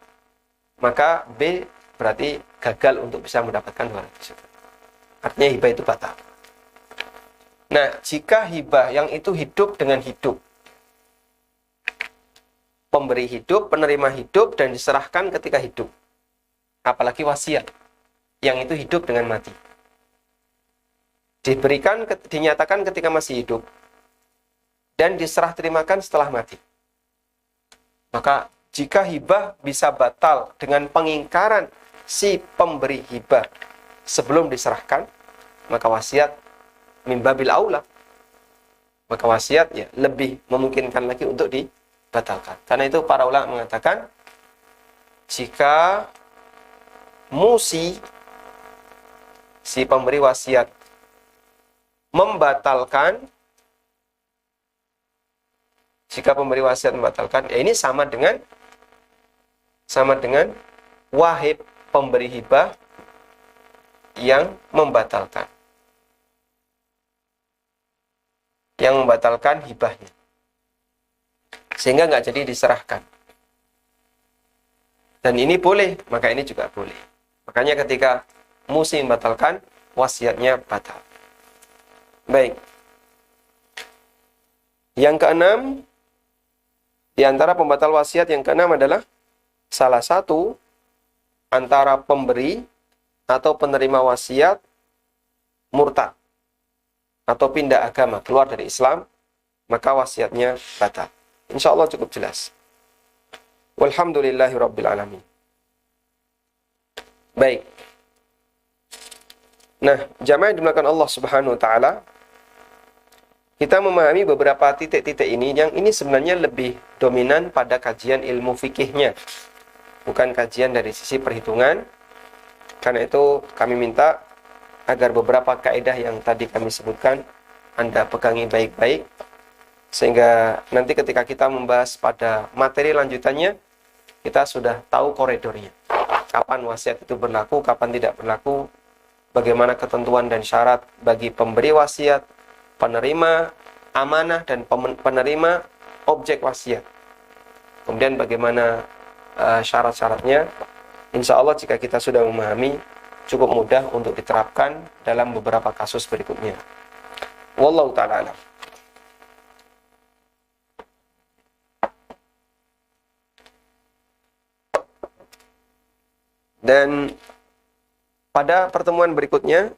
maka B berarti gagal untuk bisa mendapatkan 200 juta. Artinya hibah itu batal. Nah, jika hibah yang itu hidup dengan hidup, pemberi hidup, penerima hidup, dan diserahkan ketika hidup, apalagi wasiat yang itu hidup dengan mati, dinyatakan ketika masih hidup dan diserah terimakan setelah mati, maka jika hibah bisa batal dengan pengingkaran si pemberi hibah sebelum diserahkan, maka wasiat min babil aula, maka wasiat ya lebih memungkinkan lagi untuk dibatalkan. Karena itu para ulama mengatakan, jika musi si pemberi wasiat membatalkan, jika pemberi wasiat membatalkan, ya ini sama dengan sama dengan wahib, pemberi hibah yang membatalkan. Yang membatalkan hibahnya. Sehingga nggak jadi diserahkan. Dan ini boleh, maka ini juga boleh. Makanya ketika musi membatalkan, wasiatnya batal. Baik. Yang keenam, di antara pembatal wasiat yang keenam adalah salah satu antara pemberi atau penerima wasiat murtad atau pindah agama, keluar dari Islam, maka wasiatnya batal. Insya Allah cukup jelas. Walhamdulillahirabbil alamin. Baik. Nah, jamaah yang dimuliakan Allah Subhanahu wa taala, kita memahami beberapa titik-titik ini yang ini sebenarnya lebih dominan pada kajian ilmu fikihnya, bukan kajian dari sisi perhitungan. Karena itu kami minta agar beberapa kaidah yang tadi kami sebutkan Anda pegangi baik-baik, sehingga nanti ketika kita membahas pada materi lanjutannya, kita sudah tahu koridornya. Kapan wasiat itu berlaku, kapan tidak berlaku, bagaimana ketentuan dan syarat bagi pemberi wasiat, penerima amanah, dan penerima objek wasiat. Kemudian bagaimana syarat-syaratnya. Insya Allah jika kita sudah memahami, cukup mudah untuk diterapkan dalam beberapa kasus berikutnya. Wallahu ta'ala alam. Dan pada pertemuan berikutnya,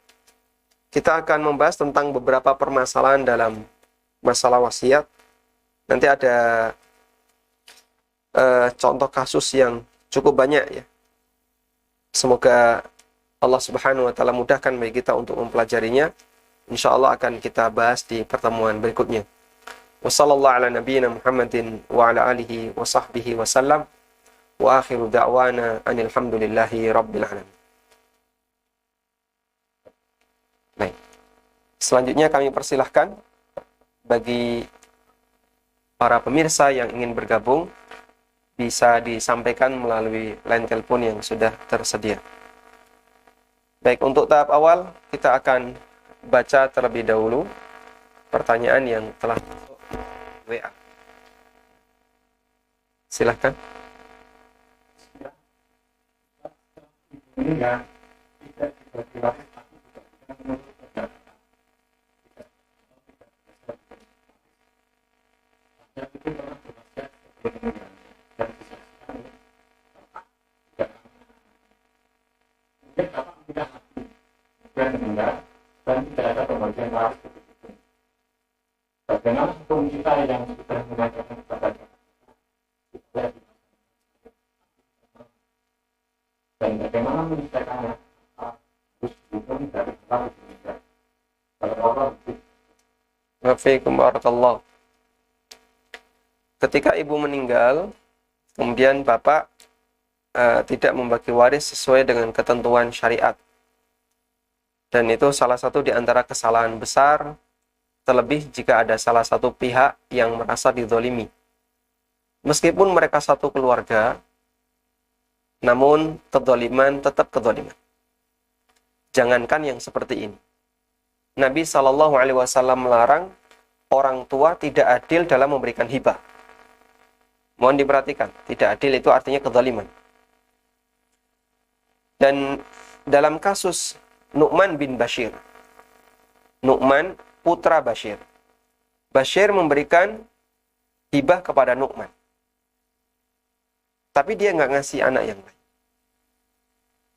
kita akan membahas tentang beberapa permasalahan dalam masalah wasiat. Nanti ada contoh kasus yang cukup banyak ya. Semoga Allah Subhanahu wa taala mudahkan bagi kita untuk mempelajarinya. Insya Allah akan kita bahas di pertemuan berikutnya. Wassallallahu ala nabiyyina Muhammadin wa ala alihi wa sahbihi wa sallam. Wa akhiru da'wana anil hamdulillahi rabbil alamin. Baik. Selanjutnya kami persilahkan bagi para pemirsa yang ingin bergabung, bisa disampaikan melalui line telepon yang sudah tersedia. Baik, untuk tahap awal kita akan baca terlebih dahulu pertanyaan yang telah masuk WA. Silahkan. Dan tidak ada pembagian waris. Bagaimana hukum kita yang sudah mengajarkan kepada kita dan bagaimana menyelesaikannya harus dihitung dari Allah pada Allah. Wafiikum barakallah. Ketika ibu meninggal, kemudian bapak tidak membagi waris sesuai dengan ketentuan syariat. Dan itu salah satu di antara kesalahan besar, terlebih jika ada salah satu pihak yang merasa dizalimi. Meskipun mereka satu keluarga, namun kezaliman tetap kezaliman. Jangankan yang seperti ini. Nabi SAW melarang orang tua tidak adil dalam memberikan hibah. Mohon diperhatikan, tidak adil itu artinya kezaliman. Dan dalam kasus Nu'man bin Bashir, Nu'man putra Bashir, Bashir memberikan hibah kepada Nu'man, tapi dia nggak ngasih anak yang lain.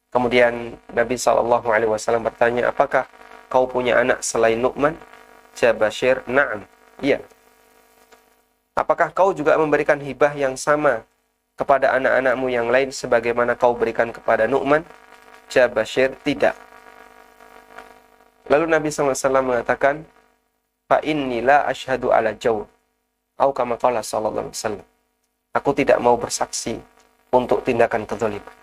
Kemudian Nabi SAW bertanya, apakah kau punya anak selain Nu'man? Jawab Bashir, na'am, iya. Apakah kau juga memberikan hibah yang sama kepada anak-anakmu yang lain sebagaimana kau berikan kepada Nu'man? Jawab Bashir, tidak. Lalu Nabi SAW mengatakan, fa inni la ashhadu ala jawr, atau kama qala sallallahu alaihi wasallam. Aku tidak mau bersaksi untuk tindakan kezaliman.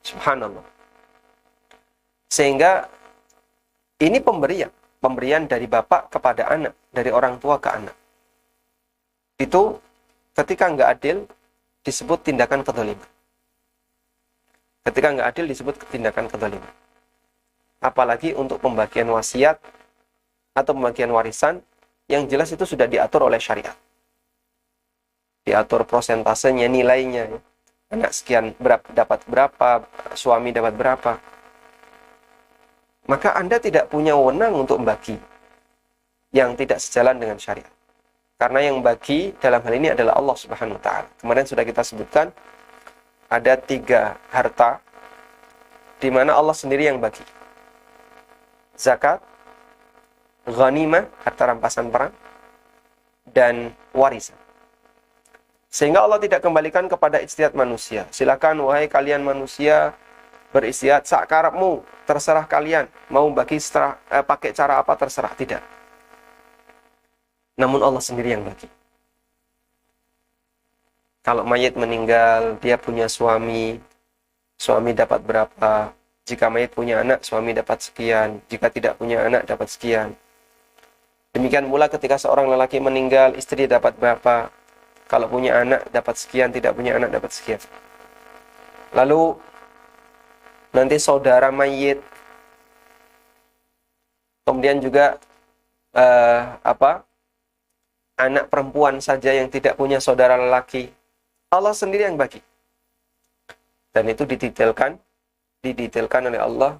Subhanallah. Sehingga ini pemberian dari bapak kepada anak, dari orang tua ke anak. Itu ketika nggak adil, disebut tindakan kedzaliman. Ketika nggak adil disebut tindakan kedzaliman. Apalagi untuk pembagian wasiat atau pembagian warisan yang jelas itu sudah diatur oleh syariat. Diatur prosentasenya, nilainya. Anak sekian dapat berapa, suami dapat berapa. Maka Anda tidak punya wewenang untuk membagi yang tidak sejalan dengan syariat. Karena yang bagi dalam hal ini adalah Allah Subhanahu wa taala. Kemarin sudah kita sebutkan ada 3 harta di mana Allah sendiri yang bagi. Zakat, ghanimah, harta rampasan perang, dan warisan. Sehingga Allah tidak kembalikan kepada ijtihad manusia. Silakan wahai kalian manusia beristihad sakarepmu, terserah kalian mau bagi pakai cara apa terserah, tidak. Namun Allah sendiri yang bagi. Kalau mayit meninggal, dia punya suami dapat berapa? Jika mayit punya anak, suami dapat sekian. Jika tidak punya anak, dapat sekian. Demikian pula ketika seorang lelaki meninggal, istri dapat berapa? Kalau punya anak, dapat sekian. Tidak punya anak, dapat sekian. Lalu, nanti saudara mayit. Kemudian juga, anak perempuan saja yang tidak punya saudara lelaki. Allah sendiri yang bagi. Dan itu didetailkan oleh Allah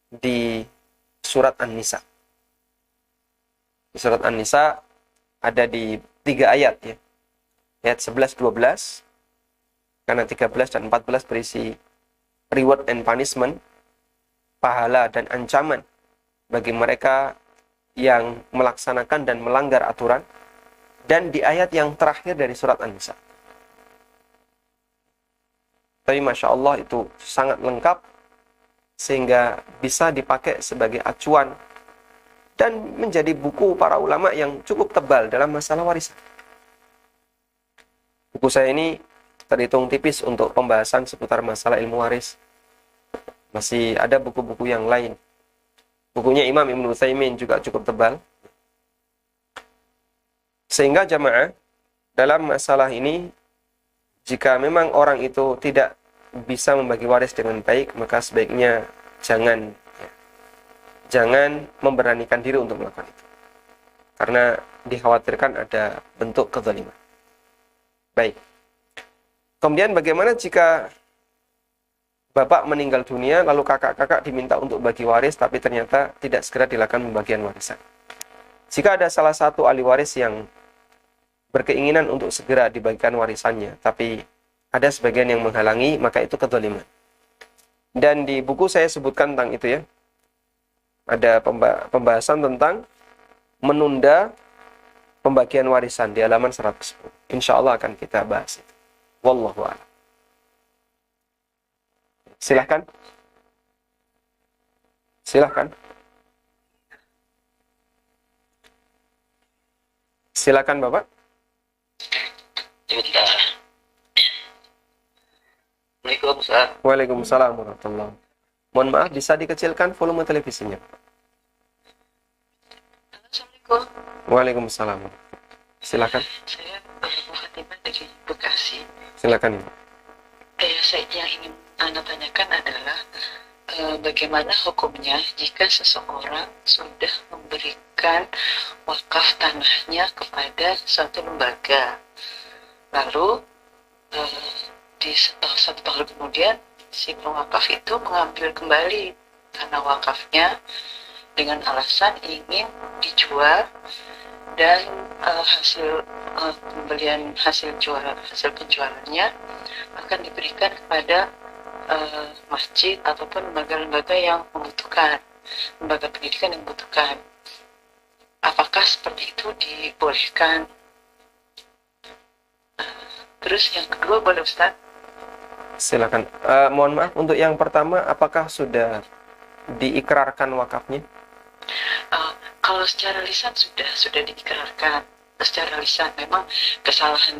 di surat An-Nisa. Di surat An-Nisa ada di 3 ayat ya. Ayat 11, 12. Karena 13 dan 14 berisi reward and punishment, pahala dan ancaman bagi mereka yang melaksanakan dan melanggar aturan. Dan di ayat yang terakhir dari surat An-Nisa. Tapi Masya Allah itu sangat lengkap sehingga bisa dipakai sebagai acuan dan menjadi buku para ulama yang cukup tebal dalam masalah warisan. Buku saya ini terhitung tipis untuk pembahasan seputar masalah ilmu waris. Masih ada buku-buku yang lain. Bukunya Imam Ibn Utsaimin juga cukup tebal. Sehingga jamaah, dalam masalah ini, jika memang orang itu tidak bisa membagi waris dengan baik, maka sebaiknya jangan memberanikan diri untuk melakukan itu. Karena dikhawatirkan ada bentuk kezaliman. Baik. Kemudian bagaimana jika bapak meninggal dunia, lalu kakak-kakak diminta untuk bagi waris, tapi ternyata tidak segera dilakukan pembagian warisan. Jika ada salah satu ahli waris yang berkeinginan untuk segera dibagikan warisannya, tapi ada sebagian yang menghalangi, maka itu kezaliman. Dan di buku saya sebutkan tentang itu ya. Ada pembahasan tentang menunda pembagian warisan di halaman 110. Insya Allah akan kita bahas itu. Wallahu a'lam. Silahkan. Silakan Bapak. Assalamualaikum Ustaz. Waalaikumsalam warahmatullahi. Mohon maaf, bisa dikecilkan volume televisinya. Assalamualaikum. Waalaikumsalam. Silakan. Saya Fatimah dari Bekasi. Silakan Ibu. Yang ingin Anda tanyakan adalah bagaimana hukumnya jika seseorang sudah memberikan wakaf tanahnya kepada suatu lembaga, lalu di satu tahun kemudian si pewakaf itu mengambil kembali tanah wakafnya dengan alasan ingin dijual dan hasil penjualannya akan diberikan kepada masjid ataupun lembaga-lembaga yang membutuhkan, lembaga pendidikan yang membutuhkan. Apakah seperti itu dibolehkan? Terus yang kedua boleh Ustaz? Silakan. Mohon maaf, untuk yang pertama, apakah sudah diikrarkan wakafnya? Kalau secara lisan sudah diikrarkan. Secara lisan memang kesalahan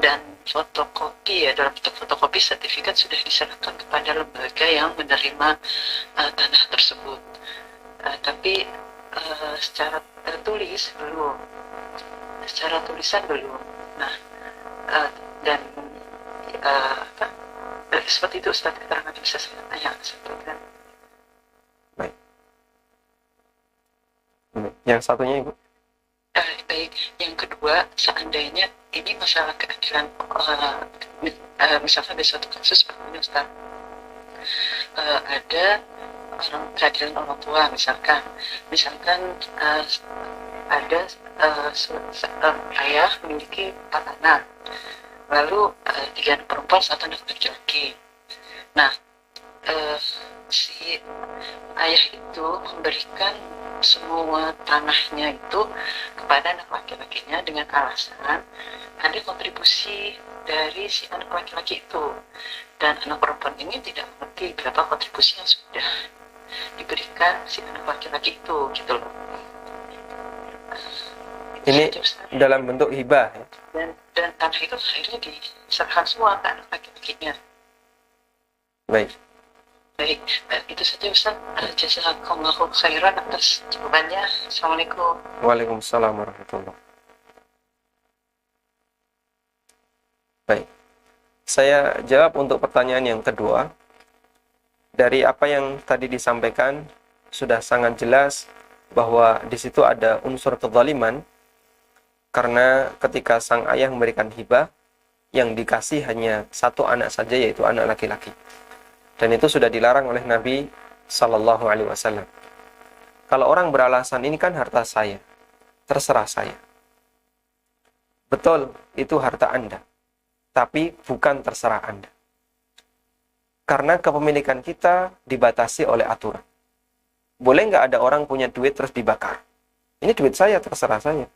dan fotokopi ya, dalam bentuk fotokopi sertifikat sudah diserahkan kepada lembaga yang menerima tanah tersebut. Tapi secara tertulis belum. Secara tulisan belum. Nah, dan seperti itu Ustaz, keterangan bisa saya sampaikan. Baik. Yang satunya Ibu? Baik, yang kedua, seandainya ini masalah keadilan, misalkan ada suatu kasus begini Ustaz, ada keadilan orang tua, misalkan ada ayah memiliki 4 anak, lalu 3 anak perempuan, 1 anak laki-laki. Nah, si ayah itu memberikan semua tanahnya itu kepada anak laki-lakinya dengan alasan ada kontribusi dari si anak laki-laki itu, dan anak perempuan ini tidak mengerti berapa kontribusi yang sudah diberikan si anak laki-laki itu, gitu loh. Ini dalam bentuk hibah ya? Dan tanah itu akhirnya diserahkan semua ke anak laki-lakinya. Baik. Baik, itu saja Ustaz. Jazakallahu khairan atas jawabannya. Assalamualaikum. Waalaikumsalam warahmatullahi. Baik. Saya jawab untuk pertanyaan yang kedua. Dari apa yang tadi disampaikan sudah sangat jelas bahwa di situ ada unsur kezaliman, karena ketika sang ayah memberikan hibah, yang dikasih hanya 1 anak saja, yaitu anak laki-laki. Dan itu sudah dilarang oleh Nabi Sallallahu Alaihi Wasallam. Kalau orang beralasan ini kan harta saya, terserah saya. Betul, itu harta Anda, tapi bukan terserah Anda. Karena kepemilikan kita dibatasi oleh aturan. Boleh nggak ada orang punya duit terus dibakar? Ini duit saya, terserah saya.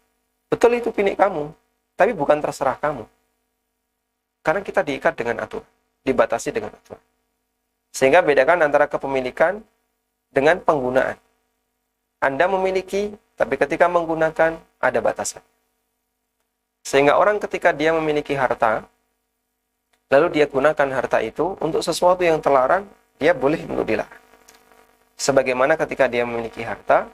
Betul, itu milik kamu, tapi bukan terserah kamu. Karena kita diikat dengan aturan, dibatasi dengan aturan. Sehingga bedakan antara kepemilikan dengan penggunaan. Anda memiliki, tapi ketika menggunakan ada batasan. Sehingga orang ketika dia memiliki harta, lalu dia gunakan harta itu untuk sesuatu yang terlarang, dia boleh untuk dilarang. Sebagaimana ketika dia memiliki harta,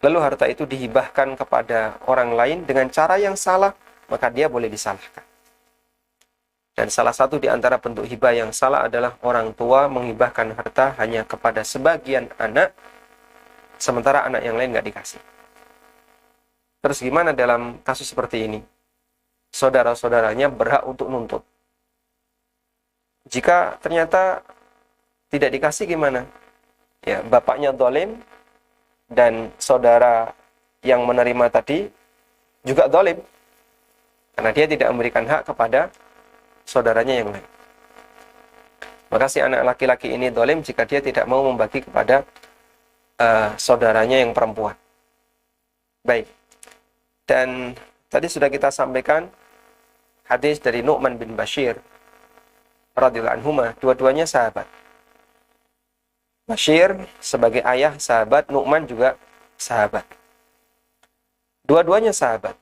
lalu harta itu dihibahkan kepada orang lain dengan cara yang salah, maka dia boleh disalahkan. Dan salah satu di antara bentuk hibah yang salah adalah orang tua menghibahkan harta hanya kepada sebagian anak, sementara anak yang lain nggak dikasih. Terus gimana dalam kasus seperti ini? Saudara-saudaranya berhak untuk nuntut. Jika ternyata tidak dikasih gimana? Ya, bapaknya zalim dan saudara yang menerima tadi juga zalim, karena dia tidak memberikan hak kepada saudaranya yang lain. Maka si anak laki-laki ini zalim jika dia tidak mau membagi kepada saudaranya yang perempuan. Baik. Dan tadi sudah kita sampaikan hadis dari Nu'man bin Bashir radhiyallahu anhuma, dua-duanya sahabat. Bashir sebagai ayah sahabat, Nu'man juga sahabat. Dua-duanya sahabat.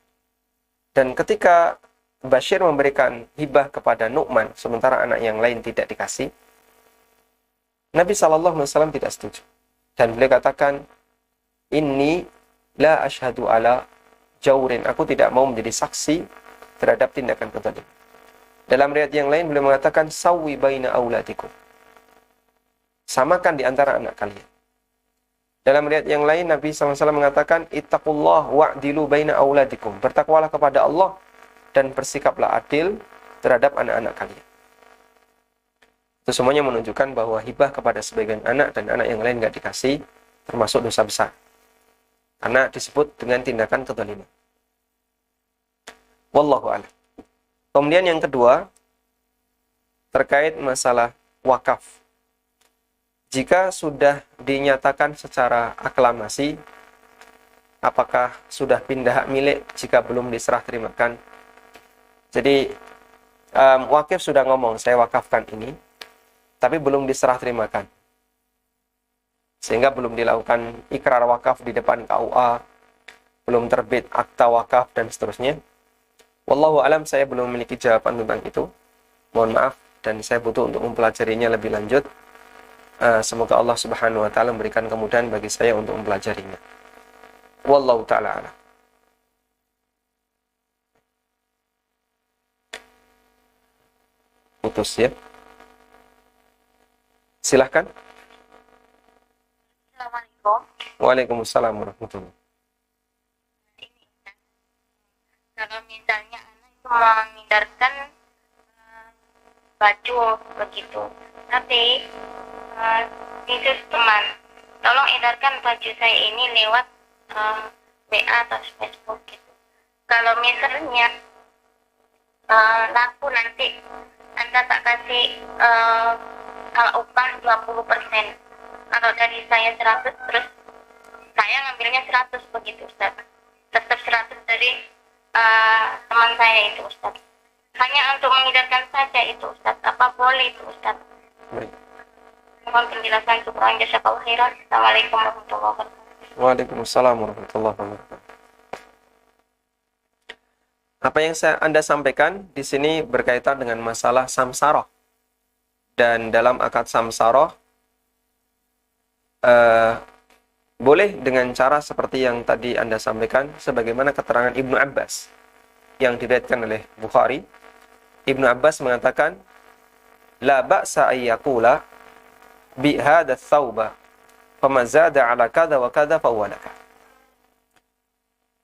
Dan ketika Bashir memberikan hibah kepada Nu'man, sementara anak yang lain tidak dikasih, Nabi SAW tidak setuju. Dan beliau katakan, Inni la ashhadu ala jaurin. Aku tidak mau menjadi saksi terhadap tindakan kezaliman. Dalam riwayat yang lain, beliau mengatakan, Sawwi baina auladikum. Samakan di antara anak kalian. Dalam riwayat yang lain, Nabi SAW mengatakan, Ittaqullah wa'dilu baina auladikum. Bertakwalah kepada Allah dan bersikaplah adil terhadap anak-anak kalian. Itu semuanya menunjukkan bahwa hibah kepada sebagian anak dan anak yang lain nggak dikasih termasuk dosa besar. Karena disebut dengan tindakan kezaliman. Wallahu a'lam. Kemudian yang kedua, terkait masalah wakaf. Jika sudah dinyatakan secara aklamasi, apakah sudah pindah hak milik jika belum diserah terimakan? Jadi wakif sudah ngomong, saya wakafkan ini, tapi belum diserah terimakan. Sehingga belum dilakukan ikrar wakaf di depan KUA, belum terbit akta wakaf, dan seterusnya. Wallahu alam, saya belum memiliki jawaban tentang itu. Mohon maaf, dan saya butuh untuk mempelajarinya lebih lanjut. Semoga Allah Subhanahu wa Ta'ala memberikan kemudahan bagi saya untuk mempelajarinya. Wallahu ta'ala alam. putus ya. Silahkan. Assalamualaikum. Waalaikumsalam warahmatullahi. Kalau misalnya anak itu mengindarkan baju begitu, tapi itu teman, tolong edarkan baju saya ini lewat WA atau Facebook gitu. Kalau misalnya laku nanti Anda tak kasih kalau upah 20%. Kalau dari saya 100, terus saya ngambilnya 100 begitu Ustaz. Tetap 100 dari teman saya itu Ustaz. Hanya untuk mengedarkan saja itu Ustaz. Apa boleh itu Ustaz? Baik. Mohon penjelasan syukran jazakallahu khairan. Assalamualaikum warahmatullahi wabarakatuh. Waalaikumsalam warahmatullahi wabarakatuh. Apa yang Anda sampaikan di sini berkaitan dengan masalah samsaroh. Dan dalam akad samsaroh, boleh dengan cara seperti yang tadi Anda sampaikan, sebagaimana keterangan Ibnu Abbas yang diriwayatkan oleh Bukhari. Ibnu Abbas mengatakan, la ba'sa ayyakula bi hadha thawba famazada ala kada wa kada fawalaka.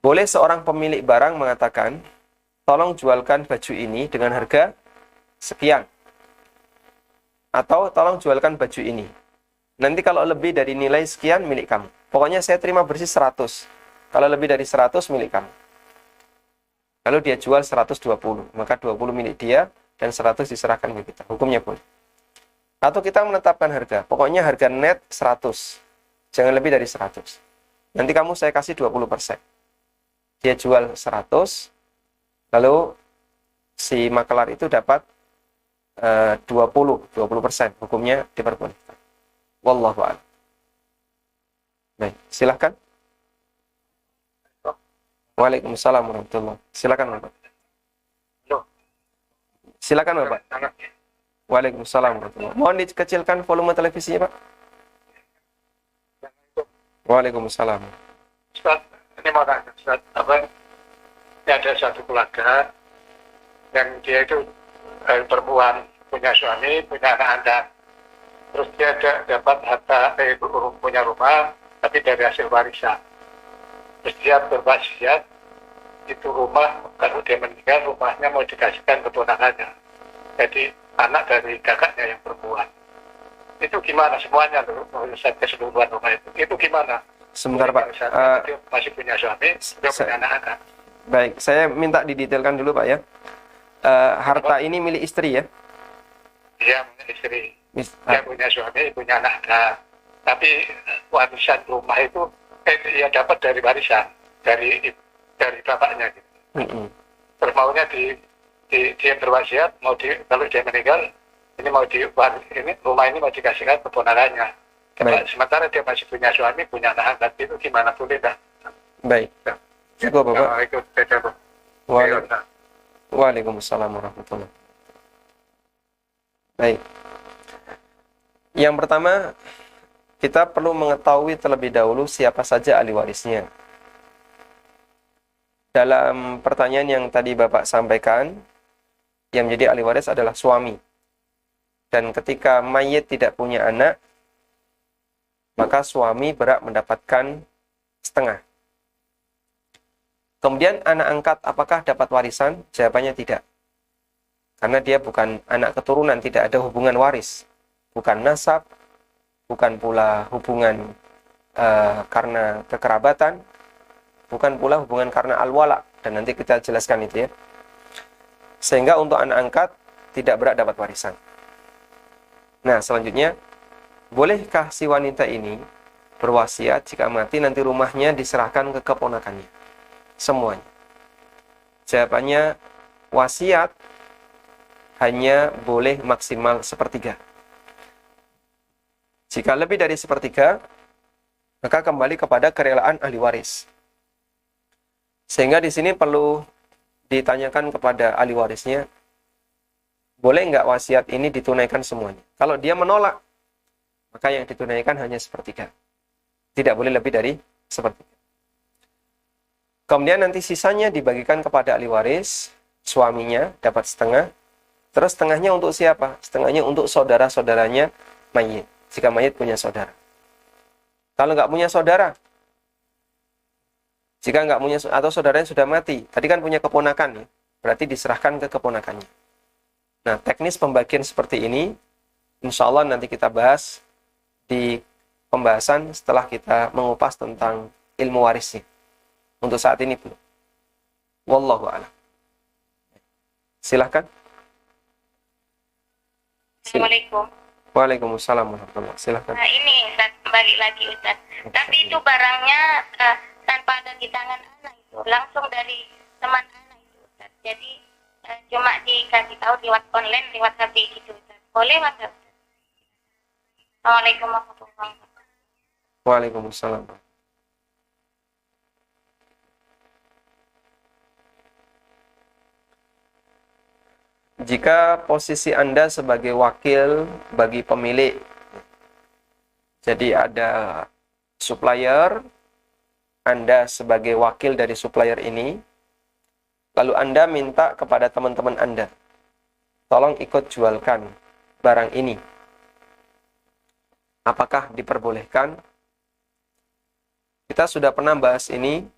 Boleh seorang pemilik barang mengatakan, tolong jualkan baju ini dengan harga sekian, atau tolong jualkan baju ini, nanti kalau lebih dari nilai sekian milik kamu. Pokoknya saya terima bersih 100. Kalau lebih dari 100 milik kamu. Lalu dia jual 120, maka 20 milik dia dan 100 diserahkan ke kita. Hukumnya boleh. Atau kita menetapkan harga, pokoknya harga net 100. Jangan lebih dari 100. Nanti kamu saya kasih 20%. Dia jual 100, lalu si makelar itu dapat 20%. Hukumnya diperbolehkan. Wallahu a'lam. Baik, silahkan. Waalaikumsalam warahmatullahi. Silakan Bapak. Silakan Bapak. Waalaikumsalam warahmatullahi. Mohon dikecilkan volume televisinya, Pak. Waalaikumsalam. Ustaz, ini mau tanya Ustaz, ada satu keluarga yang dia itu perempuan, punya suami, punya anak-anak. Terus dia dapat harta, punya rumah, tapi dari hasil warisan. Terus dia berwasiat, itu rumah, kalau dia meninggal, rumahnya mau dikasihkan keponakannya. Jadi anak dari kakaknya yang perempuan. Itu gimana semuanya loh, urusan keseluruhan rumah itu? Itu gimana? Sebentar Pak. Dia masih punya suami, dia punya anak-anak. Baik, saya minta didetailkan dulu Pak ya. Harta ini milik istri ya? Dia punya istri, dia punya suami, punya anak-anak. Tapi warisan rumah itu dia dapat dari warisan dari bapaknya gitu. Terus maunya dia berwasiat kalau dia meninggal ini rumah ini mau dikasihkan keponakannya. Sementara dia masih punya suami, punya anak-anak, itu gimana, boleh tak? Baik. Cukup Bapak. Waalaikumsalam. Waalaikumsalam warahmatullahi. Baik. Yang pertama, kita perlu mengetahui terlebih dahulu siapa saja ahli warisnya. Dalam pertanyaan yang tadi Bapak sampaikan, yang menjadi ahli waris adalah suami. Dan ketika mayit tidak punya anak, maka suami berhak mendapatkan setengah. Kemudian anak angkat apakah dapat warisan? Jawabannya tidak. Karena dia bukan anak keturunan, tidak ada hubungan waris. Bukan nasab, bukan pula hubungan karena kekerabatan, bukan pula hubungan karena al-wala. Dan nanti kita jelaskan itu ya. Sehingga untuk anak angkat tidak berhak dapat warisan. Nah selanjutnya, bolehkah si wanita ini berwasiat jika mati nanti rumahnya diserahkan ke keponakannya? Semuanya. Jawabannya, wasiat hanya boleh maksimal sepertiga. Jika lebih dari sepertiga, maka kembali kepada kerelaan ahli waris. Sehingga di sini perlu ditanyakan kepada ahli warisnya, boleh nggak wasiat ini ditunaikan semuanya? Kalau dia menolak, maka yang ditunaikan hanya sepertiga. Tidak boleh lebih dari sepertiga. Kemudian nanti sisanya dibagikan kepada ahli waris, suaminya dapat setengah, Terus setengahnya untuk siapa? Setengahnya untuk saudara-saudaranya mayit, jika mayit punya saudara. Kalau nggak punya saudara, jika nggak punya, atau saudaranya sudah mati, tadi kan punya keponakan ya, berarti diserahkan ke keponakannya. Nah, teknis pembagian seperti ini, insya Allah nanti kita bahas di pembahasan setelah kita mengupas tentang ilmu warisnya. Untuk saat ini belum. Wallahu a'lam. Silahkan. Assalamualaikum. Waalaikumsalam warahmatullahi wabarakatuh. Silahkan. Nah ini Ustaz, balik lagi Ustaz. Tapi itu barangnya tanpa ada di tangan anak itu, langsung dari teman anak itu Ustaz. Jadi cuma dikasih tahu lewat online, lewat HP gitu Ustaz. Boleh nggak Ustaz? Assalamualaikum warahmatullahi wabarakatuh. Waalaikumsalam. Jika posisi Anda sebagai wakil bagi pemilik, jadi ada supplier, Anda sebagai wakil dari supplier ini, lalu Anda minta kepada teman-teman Anda, tolong ikut jualkan barang ini. Apakah diperbolehkan? Kita sudah pernah bahas ini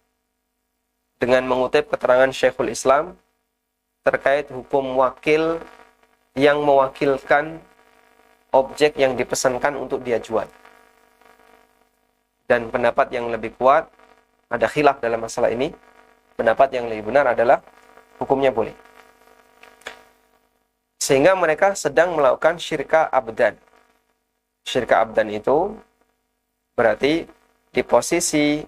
dengan mengutip keterangan Syekhul Islam terkait hukum wakil yang mewakilkan objek yang dipesankan untuk dia jual. Dan pendapat yang lebih kuat, ada khilaf dalam masalah ini, pendapat yang lebih benar adalah hukumnya boleh. Sehingga mereka sedang melakukan syirka abdan. Syirka abdan itu berarti di posisi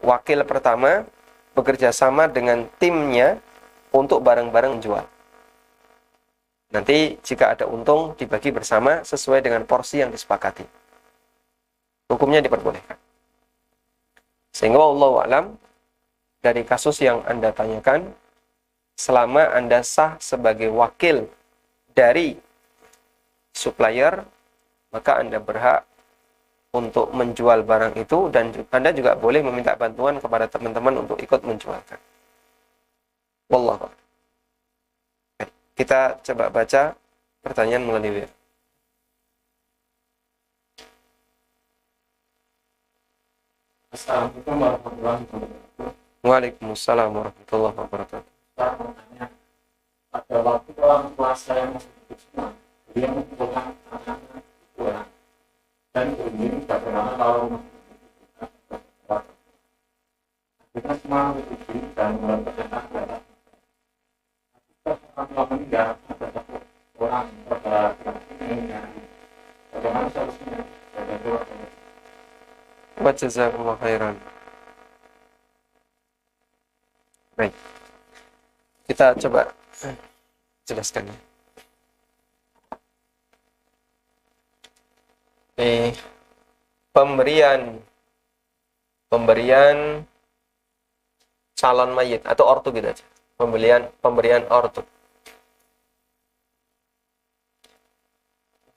wakil pertama bekerja sama dengan timnya untuk bareng-bareng jual. Nanti jika ada untung dibagi bersama sesuai dengan porsi yang disepakati. Hukumnya diperbolehkan. Sehingga wallahu alam, dari kasus yang Anda tanyakan, selama Anda sah sebagai wakil dari supplier, maka Anda berhak untuk menjual barang itu, dan Anda juga boleh meminta bantuan kepada teman-teman untuk ikut menjualkan. Wallahu a'lam. Kita coba baca pertanyaan melalui WA. Assalamualaikum warahmatullahi wabarakatuh. Waalaikumsalam warahmatullahi wabarakatuh. Saya mau tanya, pada waktu orang tua saya masih hidup semua, dia mengumpulkan anak-anak pulang dan ini bagaimana kalau kita semua begitu dan mendapatkan anak. Orang tua meninggal, ada satu orang pada ini, bagaimana solusinya? Wa jazakumullah khairan. Baik. Kita coba jelaskan ya. Pemberian calon mayit atau ortu gitu aja. Pemberian ortu.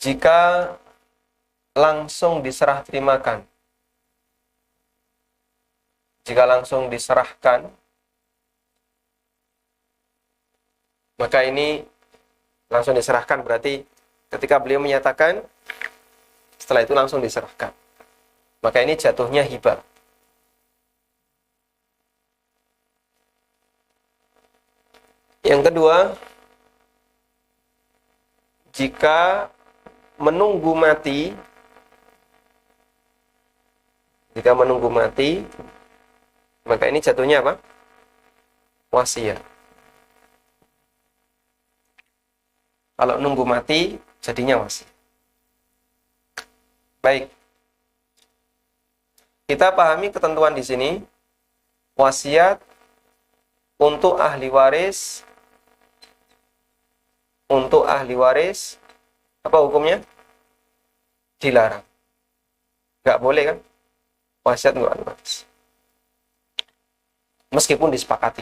Jika langsung diserah terimakan, jika langsung diserahkan, maka ini langsung diserahkan berarti ketika beliau menyatakan, setelah itu langsung diserahkan. Maka ini jatuhnya hibah. Yang kedua, jika menunggu mati, maka ini jatuhnya apa? Wasiat. Kalau nunggu mati, jadinya wasiat. Baik. Kita pahami ketentuan di sini. Wasiat untuk ahli waris. Untuk ahli waris, apa hukumnya? Dilarang. Nggak boleh kan? Wasiat untuk ahli waris. Meskipun disepakati.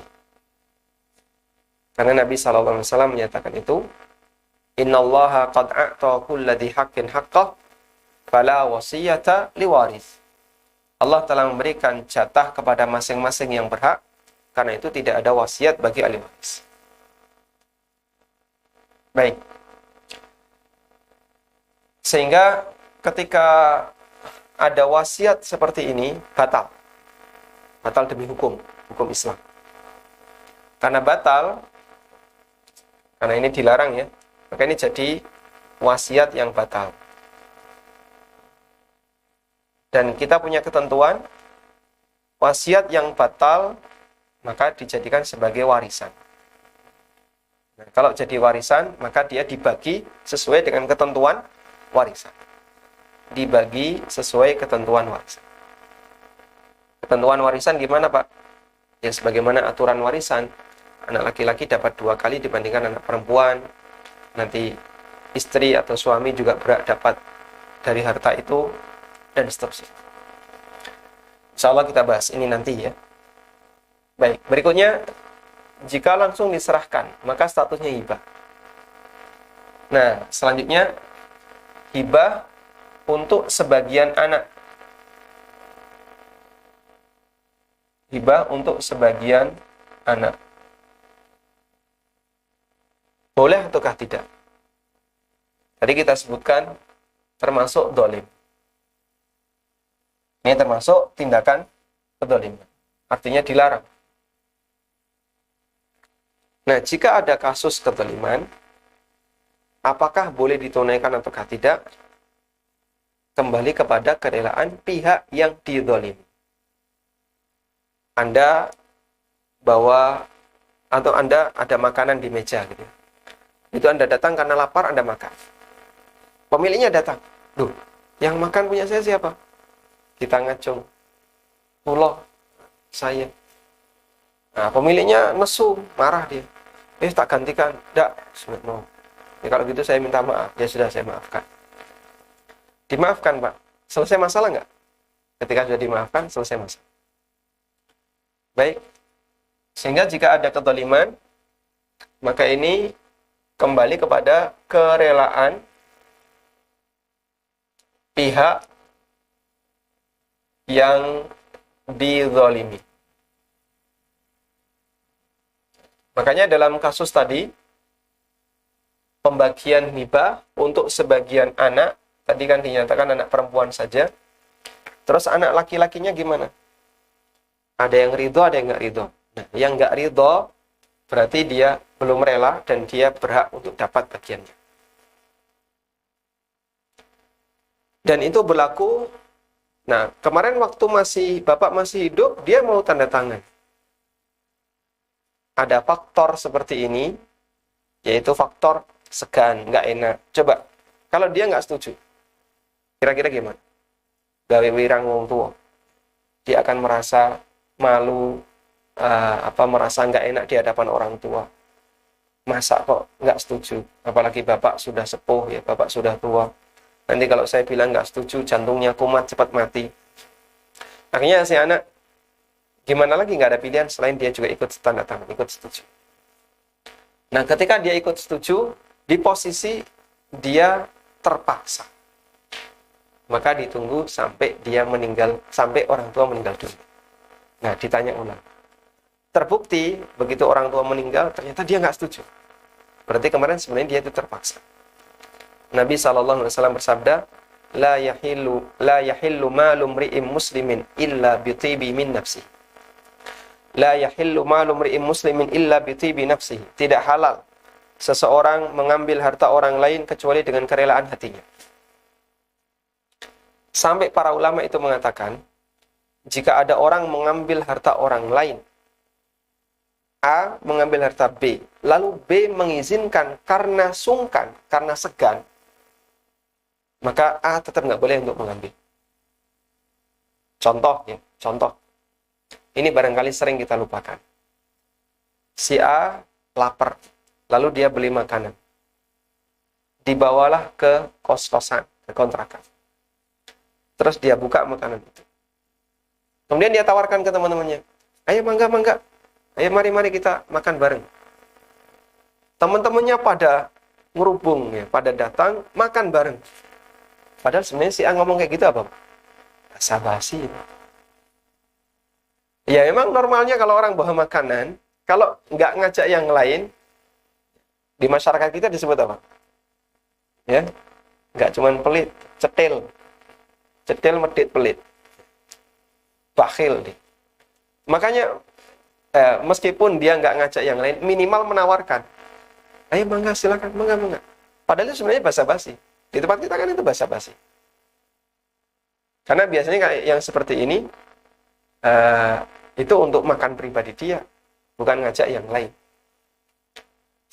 Karena Nabi SAW menyatakan itu, Innallaha qad a'ta kulla dhi haqqin haqqah, fala wasiyata liwaris. Allah telah memberikan jatah kepada masing-masing yang berhak, karena itu tidak ada wasiat bagi ahli waris. Baik. Sehingga ketika ada wasiat seperti ini, batal. Batal demi hukum Islam. Karena batal, karena ini dilarang ya, maka ini jadi wasiat yang batal. Dan kita punya ketentuan, wasiat yang batal maka dijadikan sebagai warisan. Nah, kalau jadi warisan, maka dia dibagi sesuai dengan ketentuan warisan. Dibagi sesuai ketentuan warisan. Ketentuan warisan gimana, Pak? Ya sebagaimana aturan warisan, anak laki-laki dapat 2 kali dibandingkan anak perempuan. Nanti istri atau suami juga berhak dapat dari harta itu, dan seterusnya. Insya Allah kita bahas ini nanti ya. Baik, berikutnya, jika langsung diserahkan, maka statusnya hibah. Nah, selanjutnya, hibah untuk sebagian anak. Hibah untuk sebagian anak. Boleh ataukah tidak? Tadi kita sebutkan termasuk dolim. Ini termasuk tindakan kedoliman. Artinya dilarang. Nah, jika ada kasus kedoliman, apakah boleh ditunaikan ataukah tidak? Kembali kepada kerelaan pihak yang didolimi. Anda bawa, atau Anda ada makanan di meja gitu. Itu Anda datang karena lapar, Anda makan. Pemiliknya datang. Duh, yang makan punya saya siapa? Kita ngacung. Pulau, saya. Nah, pemiliknya nesu, marah dia. Tak gantikan. Tidak, mau. Ya, kalau gitu saya minta maaf. Ya sudah, saya maafkan. Dimaafkan, Pak. Selesai masalah nggak? Ketika sudah dimaafkan, selesai masalah. Baik. Sehingga jika ada kedoliman, maka ini kembali kepada kerelaan pihak yang dizalimi. Makanya dalam kasus tadi, pembagian hibah untuk sebagian anak, tadi kan dinyatakan anak perempuan saja. Terus anak laki-lakinya gimana? Ada yang ridho, ada yang nggak ridho. Nah, yang nggak ridho berarti dia belum rela dan dia berhak untuk dapat bagiannya. Dan itu berlaku. Nah, kemarin waktu Bapak masih hidup, dia mau tanda tangan. Ada faktor seperti ini, yaitu faktor segan, nggak enak. Coba, kalau dia nggak setuju, kira-kira gimana? Gawe wirang wong tua. Dia akan merasa malu, merasa nggak enak di hadapan orang tua. Masa kok nggak setuju? Apalagi Bapak sudah sepuh, ya, Bapak sudah tua. Nanti kalau saya bilang nggak setuju, jantungnya kumat, cepat mati. Akhirnya si anak, gimana lagi, nggak ada pilihan selain dia juga ikut tanda tangan, ikut setuju. Nah, ketika dia ikut setuju, di posisi dia terpaksa, maka ditunggu sampai dia meninggal, sampai orang tua meninggal dunia. Nah, ditanya ulang. Terbukti, begitu orang tua meninggal, ternyata dia nggak setuju. Berarti kemarin sebenarnya dia itu terpaksa. Nabi SAW bersabda, La yahillu malu mri'im muslimin illa bitibi min nafsihi. La yahillu malu mri'im muslimin illa bitibi nafsihi. Tidak halal seseorang mengambil harta orang lain kecuali dengan kerelaan hatinya. Sampai para ulama itu mengatakan, jika ada orang mengambil harta orang lain, A mengambil harta B, lalu B mengizinkan karena sungkan, karena segan, maka A tetap nggak boleh untuk mengambil. Contoh ya, contoh. Ini barangkali sering kita lupakan. Si A lapar, lalu dia beli makanan. Dibawalah ke kos-kosan, ke kontrakan. Terus dia buka makanan itu. Kemudian dia tawarkan ke teman-temannya, ayo mangga, ayo mari kita makan bareng. Teman-temannya pada ngerubung ya, pada datang makan bareng. Padahal sebenarnya si A ngomong kayak gitu apa? Basa-basi. Ya memang normalnya kalau orang bawa makanan, kalau nggak ngajak yang lain, Di masyarakat kita disebut apa? Ya, nggak cuman pelit, cetil, medit, pelit, bakhil. Makanya meskipun dia nggak ngajak yang lain, minimal menawarkan. Ayo mangga, silakan, mangga. Padahal itu sebenarnya basa-basi. Di tempat kita kan itu basa-basi. Karena biasanya kayak yang seperti ini, itu untuk makan pribadi dia, bukan ngajak yang lain.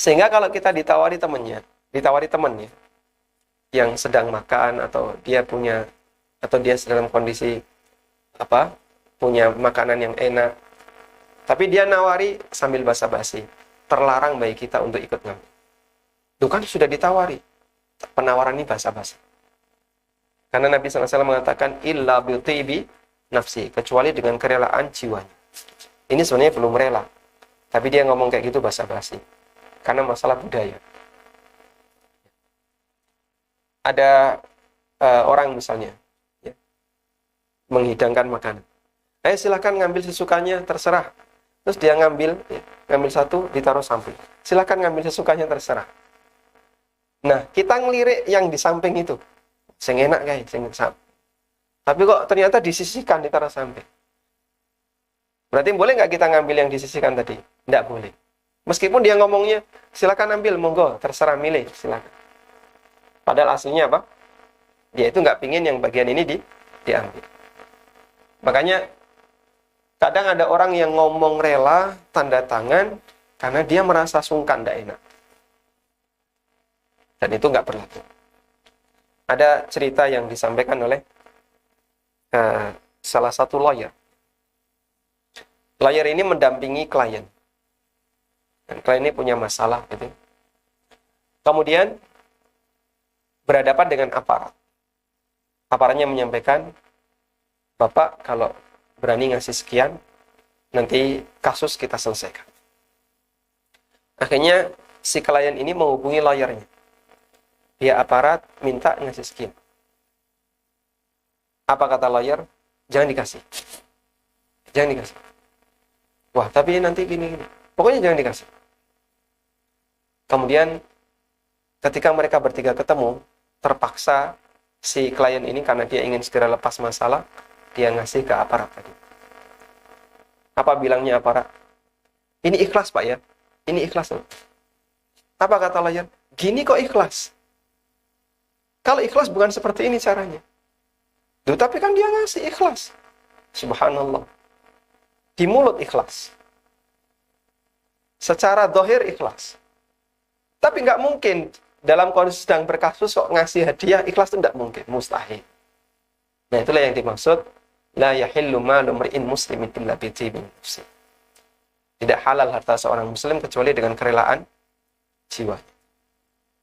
Sehingga kalau kita ditawari temannya, yang sedang makan atau dia dalam kondisi punya makanan yang enak, tapi dia nawari sambil basa-basi, terlarang bagi kita untuk ikut ngambil. Itu kan sudah ditawari. Penawaran ini basa-basi. Karena Nabi SAW mengatakan illa bi nafsi, kecuali dengan kerelaan jiwanya. Ini sebenarnya belum rela, tapi dia ngomong kayak gitu basa-basi. Karena masalah budaya. Ada orang misalnya ya, menghidangkan makanan. Ayo silakan ngambil sesukanya, terserah. Terus dia ngambil satu, ditaruh samping. Silakan ngambil sesukanya, terserah. Nah, kita ngelirik yang di samping itu. Sing enak guys, sing samping. Tapi kok ternyata disisihkan, ditaruh samping. Berarti boleh nggak kita ngambil yang disisihkan tadi? Nggak boleh. Meskipun dia ngomongnya, silakan ambil, monggo, terserah milih, silakan. Padahal aslinya apa? Dia itu nggak pingin yang bagian ini diambil. Makanya, kadang ada orang yang ngomong rela, tanda tangan, karena dia merasa sungkan, nggak enak. Dan itu nggak berlaku. Ada cerita yang disampaikan oleh salah satu lawyer. Lawyer ini mendampingi klien. Dan klien ini punya masalah. Gitu. Kemudian berhadapan dengan aparat. Aparatnya menyampaikan, Bapak kalau berani ngasih sekian, nanti kasus kita selesaikan. Akhirnya si klien ini menghubungi lawyernya. Dia aparat minta ngasih sekian. Apa kata lawyer? Jangan dikasih. Jangan dikasih. Wah, tapi nanti gini. Pokoknya jangan dikasih. Kemudian ketika mereka bertiga ketemu, terpaksa si klien ini karena dia ingin segera lepas masalah, dia ngasih ke aparat tadi. Apa bilangnya aparat? Ini ikhlas Pak ya. Ini ikhlas loh. Apa kata lawyer? Gini kok ikhlas? Kalau ikhlas bukan seperti ini caranya. Duh, tapi kan dia ngasih ikhlas. Subhanallah. Di mulut ikhlas. Secara zahir ikhlas. Tapi nggak mungkin dalam kondisi sedang berkasus kok ngasih hadiah ikhlas itu nggak mungkin. Mustahil. Nah itulah yang dimaksud. La yahillu malu mri'in muslimin illa bitibin nafsi. Tidak halal harta seorang muslim kecuali dengan kerelaan jiwa.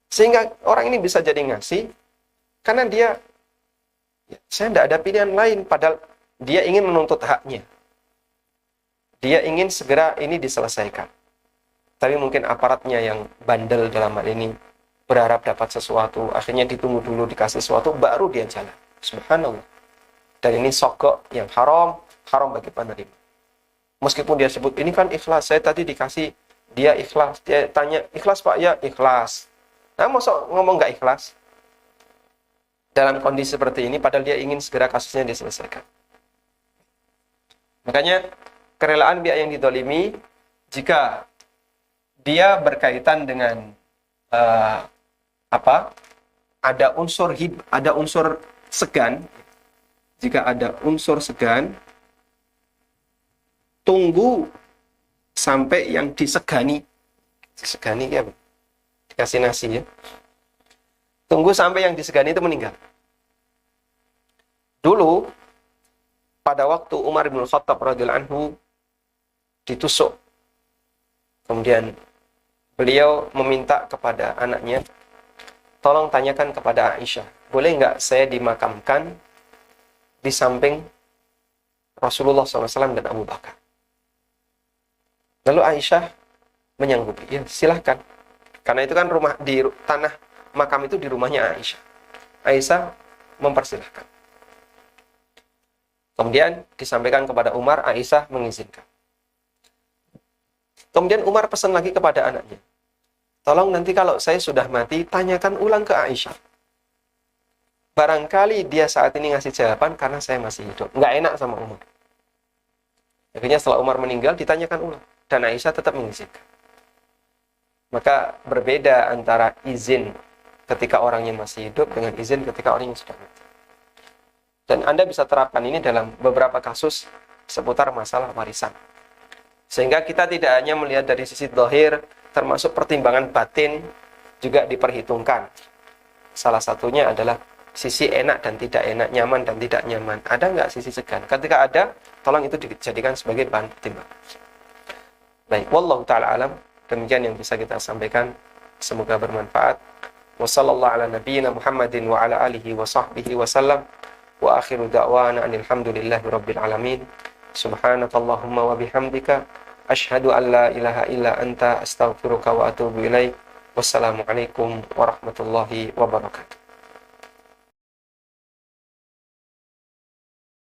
Sehingga orang ini bisa jadi ngasih karena saya tidak ada pilihan lain, padahal dia ingin menuntut haknya. Dia ingin segera ini diselesaikan. Tapi mungkin aparatnya yang bandel dalam hal ini, berharap dapat sesuatu, akhirnya ditunggu dulu dikasih sesuatu, baru dia jalan. Subhanallah. Dan ini sogok yang haram bagi penerima. Meskipun dia sebut, ini kan ikhlas, saya tadi dikasih, dia ikhlas. Dia tanya, ikhlas Pak? Ya, ikhlas. Nah, masa ngomong nggak ikhlas? Dalam kondisi seperti ini, padahal dia ingin segera kasusnya diselesaikan. Makanya, kerelaan pihak yang didolimi, jika dia berkaitan dengan ada unsur segan, jika ada unsur segan, tunggu sampai yang disegani ya, dikasih nasi ya. Tunggu sampai yang disegani itu meninggal. Dulu, pada waktu Umar bin Khattab radhiyallahu anhu ditusuk. Kemudian beliau meminta kepada anaknya, tolong tanyakan kepada Aisyah, boleh nggak saya dimakamkan di samping Rasulullah SAW dan Abu Bakar? Lalu Aisyah menyanggupi, ya silahkan. Karena itu kan tanah makam itu di rumahnya Aisyah. Aisyah mempersilahkan. Kemudian disampaikan kepada Umar, Aisyah mengizinkan. Kemudian Umar pesan lagi kepada anaknya, tolong nanti kalau saya sudah mati, tanyakan ulang ke Aisyah. Barangkali dia saat ini ngasih jawaban karena saya masih hidup. Nggak enak sama Umar. Akhirnya setelah Umar meninggal, ditanyakan ulang. Dan Aisyah tetap mengizinkan. Maka berbeda antara izin ketika orangnya masih hidup dengan izin ketika orang yang sudah mati. Dan Anda bisa terapkan ini dalam beberapa kasus seputar masalah warisan. Sehingga kita tidak hanya melihat dari sisi zahir, termasuk pertimbangan batin juga diperhitungkan. Salah satunya adalah sisi enak dan tidak enak, nyaman dan tidak nyaman. Ada nggak sisi segan? Ketika ada, tolong itu dijadikan sebagai bahan pertimbangan. Baik, wallahu ta'ala alam. Demikian yang bisa kita sampaikan. Semoga bermanfaat. Wassallallahu ala nabiyyina Muhammadin wa ala alihi wa sahbihi wa sallam. Wa akhiru da'wana anilhamdulillahi rabbil alamin. Subhanakallahumma wa bihamdika. Ashhadu an la ilaha illa anta astaghfiruka wa atubu ilaik. Wassalamualaikum warahmatullahi wabarakatuh.